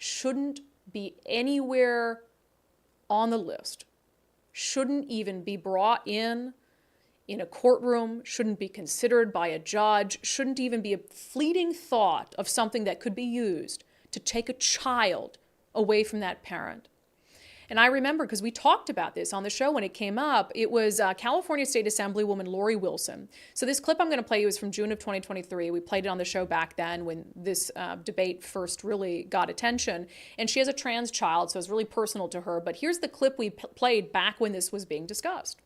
shouldn't be anywhere on the list. Shouldn't even be brought in a courtroom, shouldn't be considered by a judge, shouldn't even be a fleeting thought of something that could be used to take a child away from that parent. And I remember, because we talked about this on the show when it came up, it was California State Assemblywoman Lori Wilson. So this clip I'm going to play you is from June of 2023. We played it on the show back then when this debate first really got attention. And she has a trans child, so it's really personal to her. But here's the clip we played back when this was being discussed.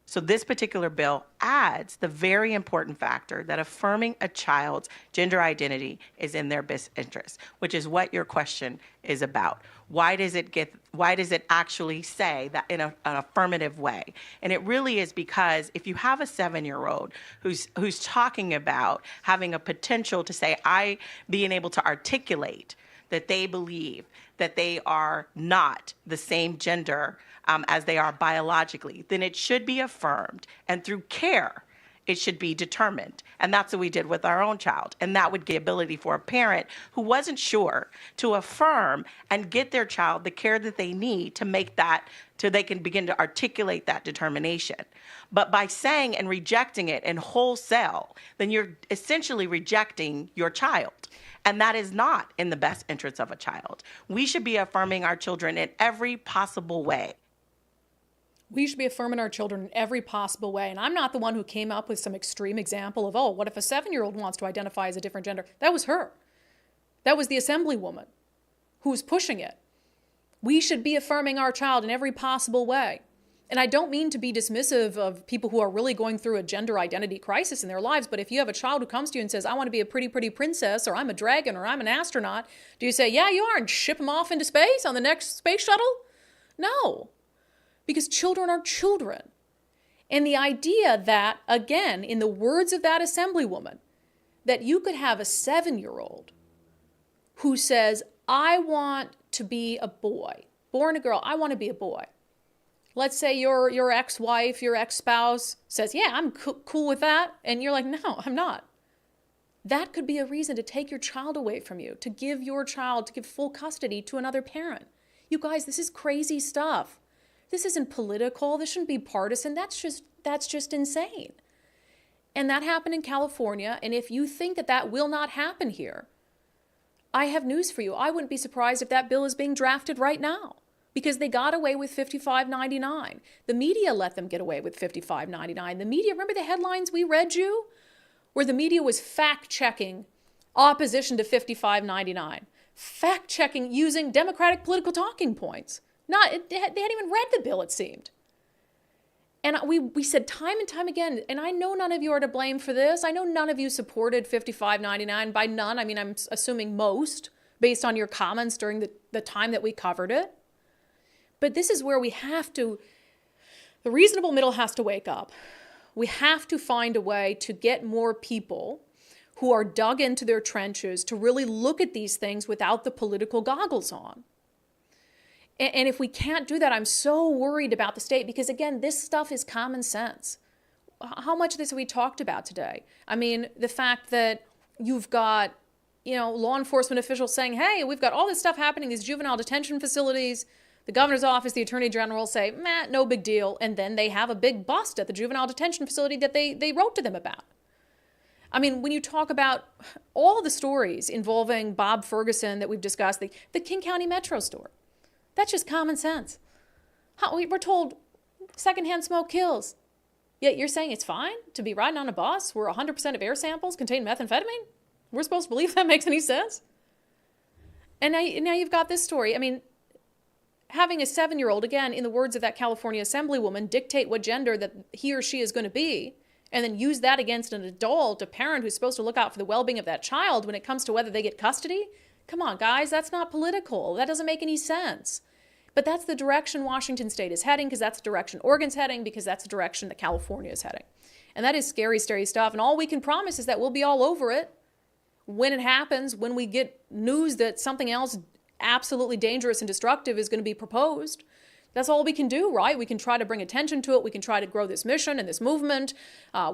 So this particular bill adds the very important factor that affirming a child's gender identity is in their best interest, which is what your question is about. Why does it actually say that in an affirmative way? And it really is because if you have a 7-year-old who's talking about having a potential to say, being able to articulate that they believe that they are not the same gender as they are biologically, then it should be affirmed. And through care, it should be determined. And that's what we did with our own child. And that would give ability for a parent who wasn't sure to affirm and get their child the care that they need to make that, so they can begin to articulate that determination. But by saying and rejecting it in wholesale, then you're essentially rejecting your child. And that is not in the best interest of a child. We should be affirming our children in every possible way. We should be affirming our children in every possible way. And I'm not the one who came up with some extreme example of, what if a 7-year-old wants to identify as a different gender? That was her. That was the assemblywoman who was pushing it. We should be affirming our child in every possible way. And I don't mean to be dismissive of people who are really going through a gender identity crisis in their lives, but if you have a child who comes to you and says, I want to be a pretty, pretty princess, or I'm a dragon, or I'm an astronaut, do you say, yeah, you are, and ship them off into space on the next space shuttle? No, because children are children. And the idea that, again, in the words of that assemblywoman, that you could have a 7-year-old who says, I want to be a boy, born a girl, I want to be a boy. Let's say your ex-wife, your ex-spouse says, yeah, I'm cool with that. And you're like, no, I'm not. That could be a reason to take your child away from you, to give full custody to another parent. You guys, this is crazy stuff. This isn't political. This shouldn't be partisan. That's just insane. And that happened in California. And if you think that that will not happen here, I have news for you. I wouldn't be surprised if that bill is being drafted right now, because they got away with $55.99. The media let them get away with $55.99. The media, remember the headlines we read you? Where the media was fact-checking opposition to $55.99. Fact-checking using Democratic political talking points. They hadn't even read the bill, it seemed. And we said time and time again, and I know none of you are to blame for this. I know none of you supported $55.99. By none, I mean, I'm assuming most, based on your comments during the time that we covered it. But this is where the reasonable middle has to wake up. We have to find a way to get more people who are dug into their trenches to really look at these things without the political goggles on. And if we can't do that, I'm so worried about the state, because again, this stuff is common sense. How much of this have we talked about today? I mean, the fact that you've got, law enforcement officials saying, hey, we've got all this stuff happening, these juvenile detention facilities. The governor's office, the attorney general say, no big deal. And then they have a big bust at the juvenile detention facility that they wrote to them about. I mean, when you talk about all the stories involving Bob Ferguson that we've discussed, the King County Metro store, that's just common sense. We're told secondhand smoke kills. Yet you're saying it's fine to be riding on a bus where 100% of air samples contain methamphetamine? We're supposed to believe that makes any sense? And now you've got this story. I mean, having a 7-year-old, again, in the words of that California assemblywoman, dictate what gender that he or she is going to be, and then use that against an adult, a parent who's supposed to look out for the well-being of that child when it comes to whether they get custody? Come on, guys, that's not political. That doesn't make any sense. But that's the direction Washington State is heading, because that's the direction Oregon's heading, because that's the direction that California is heading. And that is scary, scary stuff. And all we can promise is that we'll be all over it when it happens, when we get news that something else absolutely dangerous and destructive is going to be proposed. That's all we can do, right? We can try to bring attention to it. We can try to grow this mission and this movement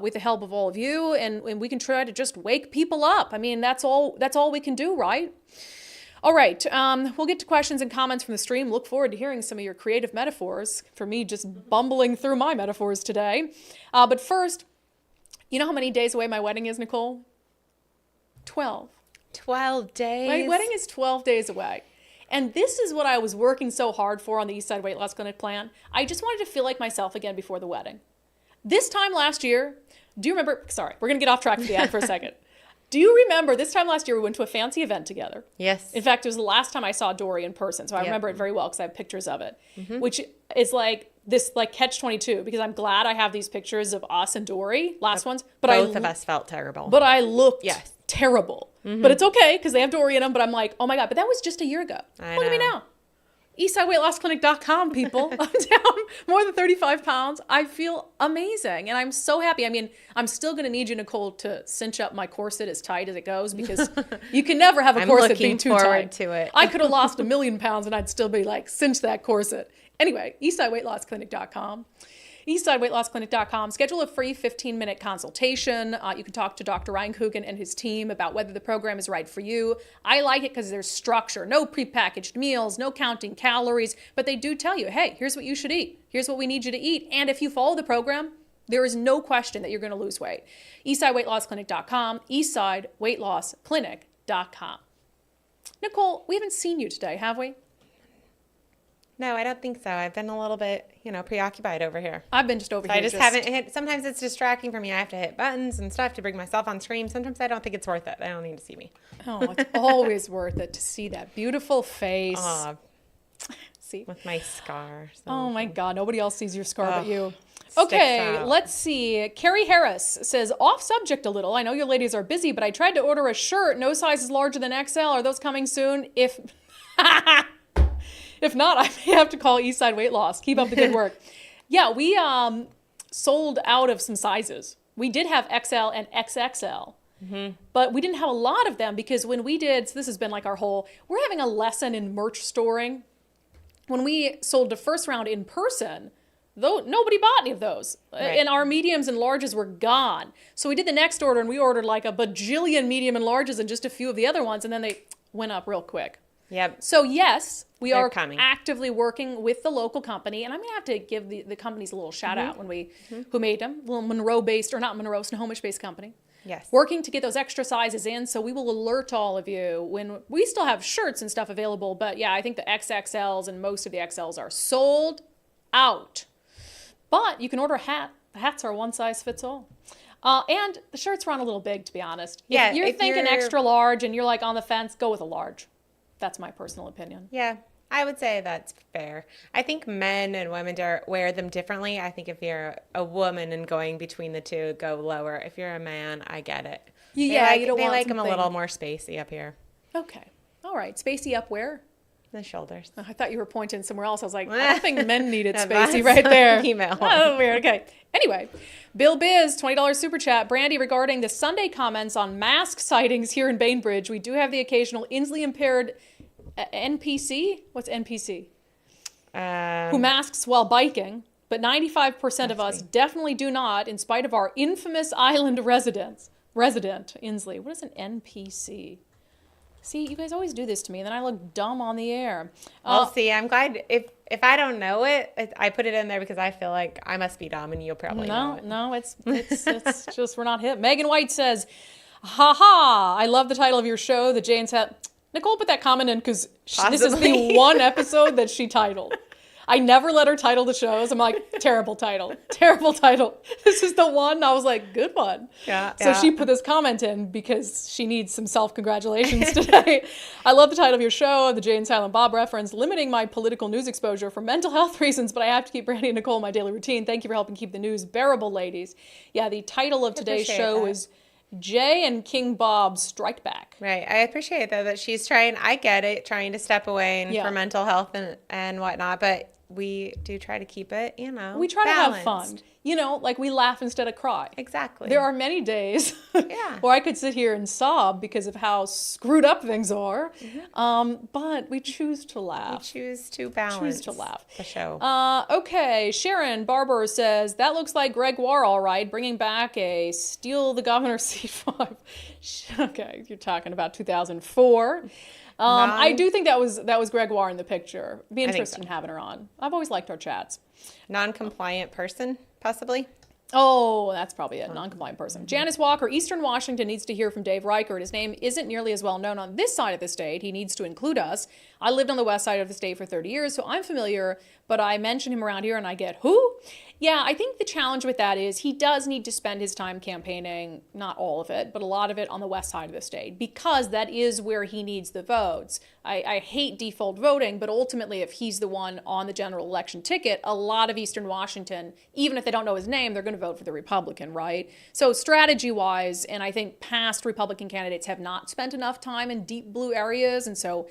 with the help of all of you, and we can try to just wake people up. I mean, that's all we can do, right? All right, we'll get to questions and comments from the stream. Look forward to hearing some of your creative metaphors for me just bumbling through my metaphors today. But first, you know how many days away my wedding is, Nicole? 12. 12 days. My wedding is 12 days away. And this is what I was working so hard for on the Eastside Weight Loss Clinic plan. I just wanted to feel like myself again before the wedding. This time last year, do you remember? Sorry, we're going to get off track for the ad for a second. Do you remember this time last year we went to a fancy event together? Yes. In fact, it was the last time I saw Dory in person, so I remember it very well because I have pictures of it, which is like this catch-22, because I'm glad I have these pictures of us and Dory, last ones. But both of us felt terrible. But I looked terrible. But it's okay because they have Dory in them, but I'm like, oh my God, but that was just a year ago. Look at me now. EastsideWeightLossClinic.com, people. I'm down more than 35 pounds. I feel amazing, and I'm so happy. I mean, I'm still going to need you, Nicole, to cinch up my corset as tight as it goes, because you can never have a corset be too tight. I'm looking forward to it. I could have lost 1 million pounds, and I'd still be like, cinch that corset. Anyway, EastsideWeightLossClinic.com. EastsideWeightLossClinic.com. Schedule a free 15-minute consultation. You can talk to Dr. Ryan Coogan and his team about whether the program is right for you. I like it because there's structure, no prepackaged meals, no counting calories, but they do tell you, hey, here's what you should eat. Here's what we need you to eat. And if you follow the program, there is no question that you're going to lose weight. EastsideWeightLossClinic.com, EastsideWeightLossClinic.com. Nicole, we haven't seen you today, have we? No, I don't think so. I've been a little bit, preoccupied over here. I've been just over here. I just haven't hit. Sometimes it's distracting for me. I have to hit buttons and stuff to bring myself on screen. Sometimes I don't think it's worth it. I don't need to see me. Oh, it's always worth it to see that beautiful face. See? With my scar. So. Oh my God, nobody else sees your scar but you. sticks Okay, out. let's see. Carrie Harris says, off subject a little. I know you ladies are busy, but I tried to order a shirt. No sizes larger than XL. Are those coming soon? If not, I may have to call Eastside Weight Loss. Keep up the good work. Yeah, we sold out of some sizes. We did have XL and XXL. But we didn't have a lot of them because when we did, so this has been like we're having a lesson in merch storing. When we sold the first round in person, though nobody bought any of those. Right. And our mediums and larges were gone. So we did the next order and we ordered like a bajillion medium and larges and just a few of the other ones. And then they went up real quick. Yep. So yes, we They're are coming. actively working with the local company. And I'm going to have to give the companies a little shout out when who made them. A little Monroe-based, or not Monroe, Snohomish-based company. Yes. Working to get those extra sizes in, so we will alert all of you when we still have shirts and stuff available. But yeah, I think the XXLs and most of the XLs are sold out. But you can order a hat. The hats are one size fits all. And the shirts run a little big, to be honest. Yeah, If you're if thinking you're- extra large and you're like on the fence, go with a large. That's my personal opinion. Yeah, I would say that's fair. I think men and women wear them differently. I think if you're a woman and going between the two, go lower. If you're a man, I get it. Yeah, you don't they want like them a something- little more spacey up here. Okay. All right. Spacey up where? The shoulders. I thought you were pointing somewhere else. I was like, I don't think men needed That's spacey right there. email. Oh, weird. Okay. Anyway, Bill Biz, $20 super chat. Brandi, regarding the Sunday comments on mask sightings here in Bainbridge, we do have the occasional Inslee impaired NPC. What's NPC? Who masks while biking, but 95% of us definitely do not, in spite of our infamous island resident, Inslee. What is an NPC? See, you guys always do this to me, and then I look dumb on the air. Well, see, I'm glad if I don't know it, I put it in there because I feel like I must be dumb and you'll probably know it. No, it's just we're not hip. Megan White says, "Ha, I love the title of your show, the Jane's Hat." Nicole put that comment in because this is the Possibly. one episode that she titled. I never let her title the shows. I'm like, terrible title. This is the one. I was like, good one. Yeah, So yeah. she put this comment in because she needs some self-congratulations today. I love the title of your show, the Jay and Silent Bob reference, limiting my political news exposure for mental health reasons, but I have to keep Brandi and Nicole in my daily routine. Thank you for helping keep the news bearable, ladies. Yeah, the title of today's appreciate show that. is Jay and King Bob Strike Back. Right. I appreciate though that she's trying. I get it, trying to step away and Yeah. for mental health and whatnot. But we do try to keep it, We try to have fun. balanced. Like we laugh instead of cry. Exactly. There are many days Yeah. where I could sit here and sob because of how screwed up things are. But we choose to laugh. choose to balance. to laugh. the show. Okay, Sharon Barber says, that looks like Gregoire, all right, bringing back a steal the governor seat 5. Okay, you're talking about 2004. I do think that was Gregoire in the picture. Be think interested so. in having her on. I've always liked our chats. Non-compliant person, possibly. Oh, that's probably it. Non-compliant person. Janice Walker, Eastern Washington needs to hear from Dave Reichert. His name isn't nearly as well known on this side of the state. He needs to include us. I lived on the west side of the state for 30 years, so I'm familiar, but I mention him around here and I get, who? Yeah, I think the challenge with that is he does need to spend his time campaigning, not all of it, but a lot of it on the west side of the state, because that is where he needs the votes. I hate default voting, but ultimately if he's the one on the general election ticket, a lot of Eastern Washington, even if they don't know his name, they're going to vote for the Republican, right? So strategy-wise, and I think past Republican candidates have not spent enough time in deep blue areas, and so,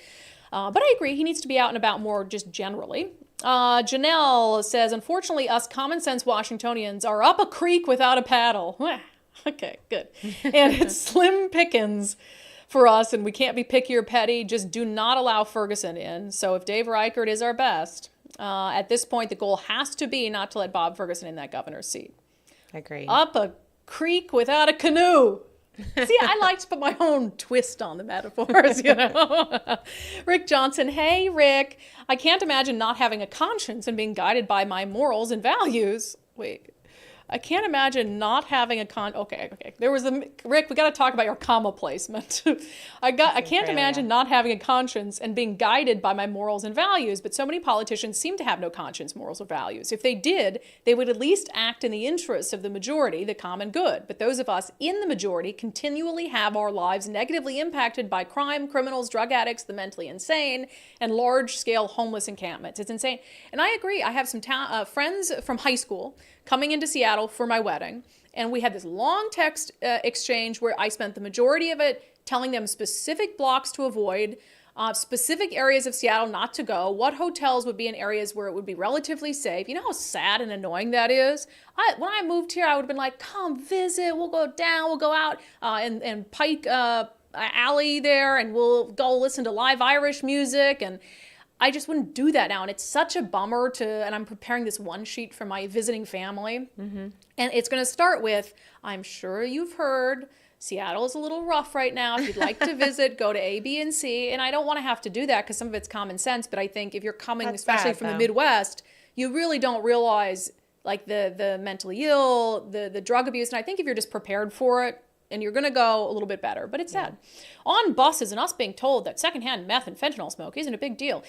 but I agree, he needs to be out and about more just generally. Janelle says, unfortunately, us common sense Washingtonians are up a creek without a paddle. Okay, good. And it's slim pickings for us, and we can't be picky or petty. Just do not allow Ferguson in. So if Dave Reichert is our best, at this point, the goal has to be not to let Bob Ferguson in that governor's seat. Agreed. Up a creek without a canoe. See, I like to put my own twist on the metaphors, Rick Johnson, hey, Rick, I can't imagine not having a conscience and being guided by my morals and values. Wait, I can't imagine not having a okay. There was Rick, we got to talk about your comma placement. I can't imagine not having a conscience and being guided by my morals and values, but so many politicians seem to have no conscience, morals, or values. If they did, they would at least act in the interests of the majority, the common good. But those of us in the majority continually have our lives negatively impacted by crime, criminals, drug addicts, the mentally insane, and large-scale homeless encampments. It's insane. And I agree. I have some friends from high school coming into Seattle for my wedding, and we had this long text exchange where I spent the majority of it telling them specific blocks to avoid, specific areas of Seattle not to go, what hotels would be in areas where it would be relatively safe. You know how sad and annoying that is? When I moved here, I would have been like, come visit, we'll go down, we'll go out and Pike Alley there, and we'll go listen to live Irish music, and I just wouldn't do that now. And it's such a bummer and I'm preparing this one sheet for my visiting family. And it's going to start with, I'm sure you've heard, Seattle is a little rough right now. If you'd like to visit, go to A, B, and C. And I don't want to have to do that because some of it's common sense. But I think if you're coming, especially from the Midwest, you really don't realize like the mentally ill, the drug abuse. And I think if you're just prepared for it, and you're going to go a little bit better. But it's sad. On buses and us being told that secondhand meth and fentanyl smoke isn't a big deal.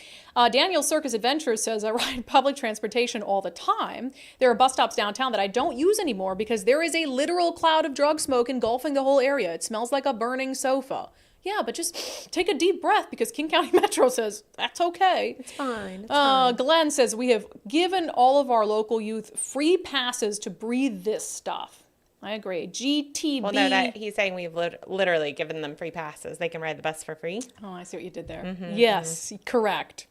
Daniel Circus Adventures says, I ride public transportation all the time. There are bus stops downtown that I don't use anymore because there is a literal cloud of drug smoke engulfing the whole area. It smells like a burning sofa. Yeah, but just take a deep breath because King County Metro says that's okay. It's fine. It's fine. Glenn says, we have given all of our local youth free passes to breathe this stuff. I agree. GTB. Well, no, he's saying we've literally given them free passes. They can ride the bus for free. Oh, I see what you did there. Yes, correct.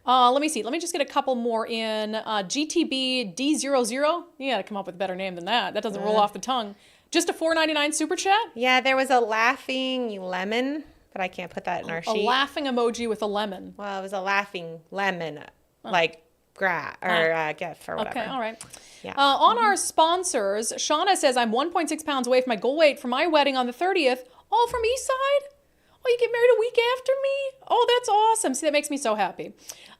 Let me see. Let me just get a couple more in. GTB D00. You got to come up with a better name than that. That doesn't roll off the tongue. Just a $4.99 super chat? Yeah, there was a laughing lemon, but I can't put that in our sheet. A laughing emoji with a lemon. Well, it was a laughing lemon, like GIF or whatever. Okay, all right. Yeah. On our sponsors, Shauna says, I'm 1.6 pounds away from my goal weight for my wedding on the 30th, all from Eastside. Oh, you get married a week after me? Oh, that's awesome. See, that makes me so happy.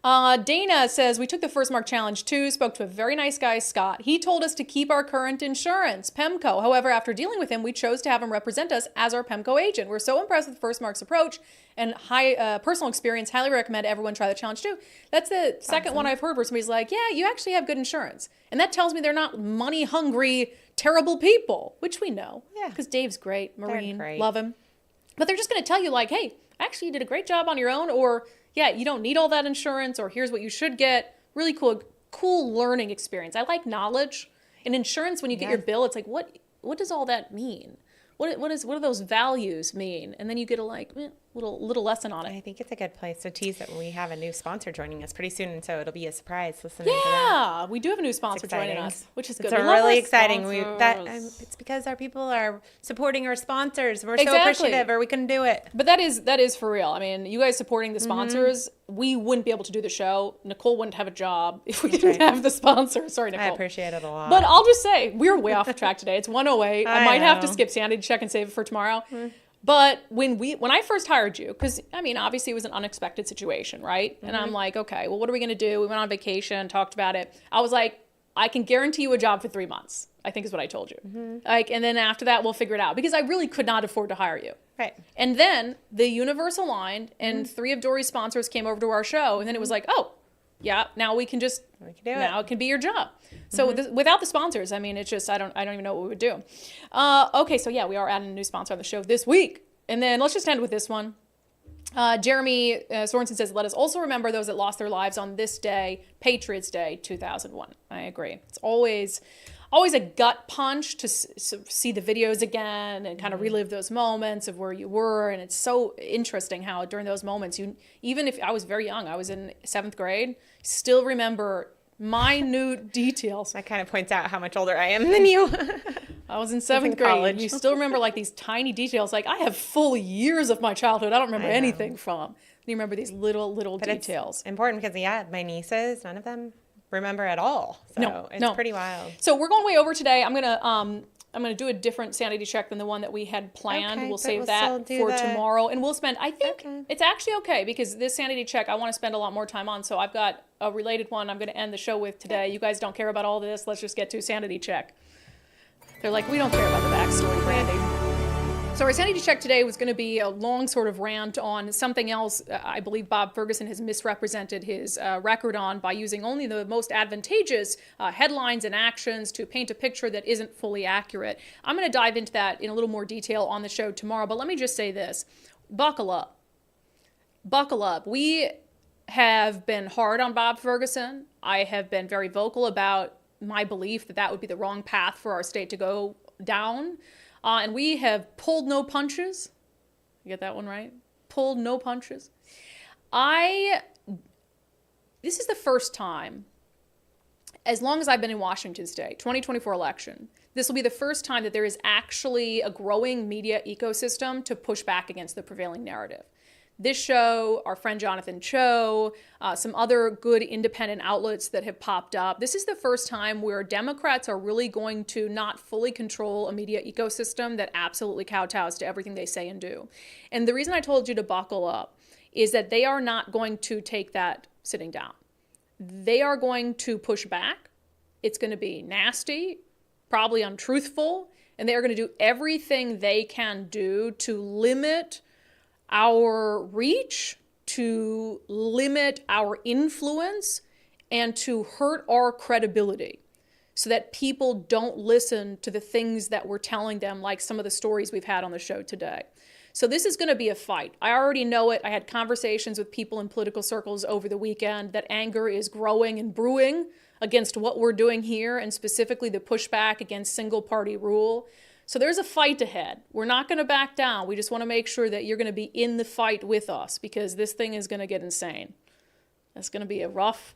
Dana says, we took the Firstmark Challenge too, spoke to a very nice guy, Scott. He told us to keep our current insurance, PEMCO. However, after dealing with him, we chose to have him represent us as our PEMCO agent. We're so impressed with Firstmark's approach and high personal experience. Highly recommend everyone try the challenge too. That's the second one I've heard where somebody's like, yeah, you actually have good insurance. And that tells me they're not money-hungry, terrible people, which we know. Yeah. Because Dave's great. Marine, love him. But they're just going to tell you like, hey, actually you did a great job on your own, or yeah, you don't need all that insurance, or here's what you should get. Really cool learning experience. I like knowledge. In insurance, when you get your bill, it's like, what does all that mean? What do those values mean? And then you get a little lesson on it. I think it's a good place to tease that we have a new sponsor joining us pretty soon, and so it'll be a surprise listening to that. Yeah, we do have a new sponsor joining us, which is good. It's really exciting. It's because our people are supporting our sponsors. We're so appreciative, or we couldn't do it. But that is for real. I mean, you guys supporting the sponsors, we wouldn't be able to do the show. Nicole wouldn't have a job if we didn't have the sponsor. Sorry, Nicole. I appreciate it a lot. But I'll just say, we're way off track today. It's 1:08. I might have to skip sanity check and save it for tomorrow. But when I first hired you, because, I mean, obviously it was an unexpected situation, right? And I'm like, okay, well, what are we going to do? We went on vacation, talked about it. I was like, I can guarantee you a job for 3 months, I think is what I told you. And then after that, we'll figure it out. Because I really could not afford to hire you. Right. And then the universe aligned, and 3 of Dory's sponsors came over to our show. And then it was like, oh, yeah, now we can do it. It can be your job. So without the sponsors, I mean, it's just, I don't even know what we would do. Okay, so yeah, we are adding a new sponsor on the show this week. And then let's just end with this one. Jeremy Sorensen says, let us also remember those that lost their lives on this day, Patriots Day, 2001. I agree. It's always a gut punch to see the videos again and kind of relive those moments of where you were. And it's so interesting how during those moments, even if I was very young, I was in 7th grade, still remember minute details. That kind of points out how much older I am than you. I was in 7th grade. You still remember like these tiny details. Like I have full years of my childhood I don't remember anything from. You remember these little details. It's important because my nieces, none of them remember at all. So it's pretty wild. So we're going way over today. I'm gonna do a different sanity check than the one that we had planned. Okay, we'll save that for tomorrow, and we'll spend. I think it's actually okay because this sanity check I want to spend a lot more time on. So I've got a related one I'm going to end the show with today. You guys don't care about all this. Let's just get to sanity check. They're like, we don't care about the backstory, Brandi. So our sanity check today was going to be a long sort of rant on something else I believe Bob Ferguson has misrepresented his record on by using only the most advantageous headlines and actions to paint a picture that isn't fully accurate. I'm going to dive into that in a little more detail on the show tomorrow, but let me just say this. Buckle up. Buckle up. We have been hard on Bob Ferguson. I have been very vocal about my belief that that would be the wrong path for our state to go down. And we have pulled no punches. You get that one right? Pulled no punches. This is the first time, as long as I've been in Washington State, 2024 election, this will be the first time that there is actually a growing media ecosystem to push back against the prevailing narrative. This show, our friend Jonathan Cho, some other good independent outlets that have popped up. This is the first time where Democrats are really going to not fully control a media ecosystem that absolutely kowtows to everything they say and do. And the reason I told you to buckle up is that they are not going to take that sitting down. They are going to push back. It's going to be nasty, probably untruthful, and they are going to do everything they can do to limit our reach, to limit our influence, and to hurt our credibility so that people don't listen to the things that we're telling them, like some of the stories we've had on the show today. So this is going to be a fight. I already know it. I had conversations with people in political circles over the weekend that anger is growing and brewing against what we're doing here, and specifically the pushback against single-party rule. So there's a fight ahead. We're not going to back down. We just want to make sure that you're going to be in the fight with us, because this thing is going to get insane. It's going to be a rough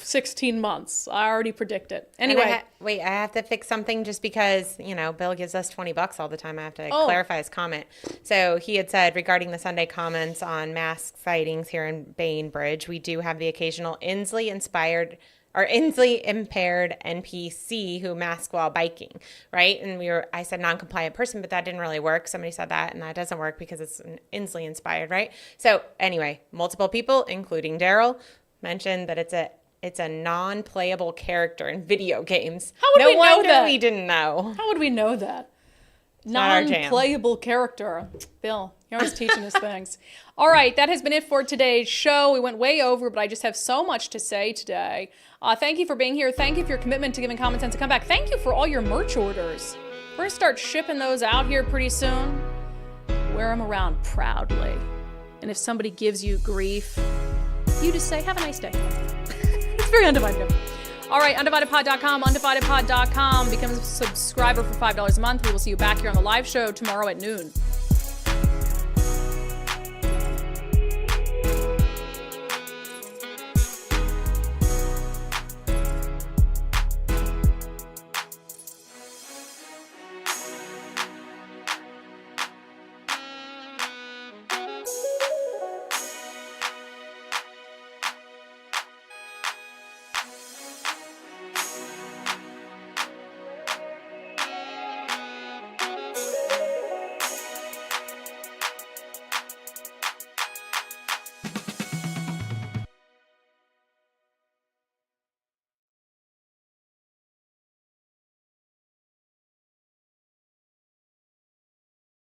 16 months. I already predict it. Anyway. I have to fix something just because, Bill gives us $20 all the time. I have to clarify his comment. So he had said regarding the Sunday comments on mass sightings here in Bainbridge, we do have the occasional Inslee-impaired NPC who mask while biking, right? And I said non-compliant person, but that didn't really work. Somebody said that, and that doesn't work because it's an Inslee inspired, right? So anyway, multiple people, including Daryl, mentioned that it's a non-playable character in video games. How would we know that? We didn't know. How would we know that? Non-playable character. Bill, you're always teaching us things. All right, that has been it for today's show. We went way over, but I just have so much to say today. Thank you for being here. Thank you for your commitment to giving Common Sense a comeback. Thank you for all your merch orders. We're going to start shipping those out here pretty soon. Wear them around proudly. And if somebody gives you grief, you just say, have a nice day. It's very undivided. All right, undividedpod.com, undividedpod.com. Become a subscriber for $5 a month. We will see you back here on the live show tomorrow at noon.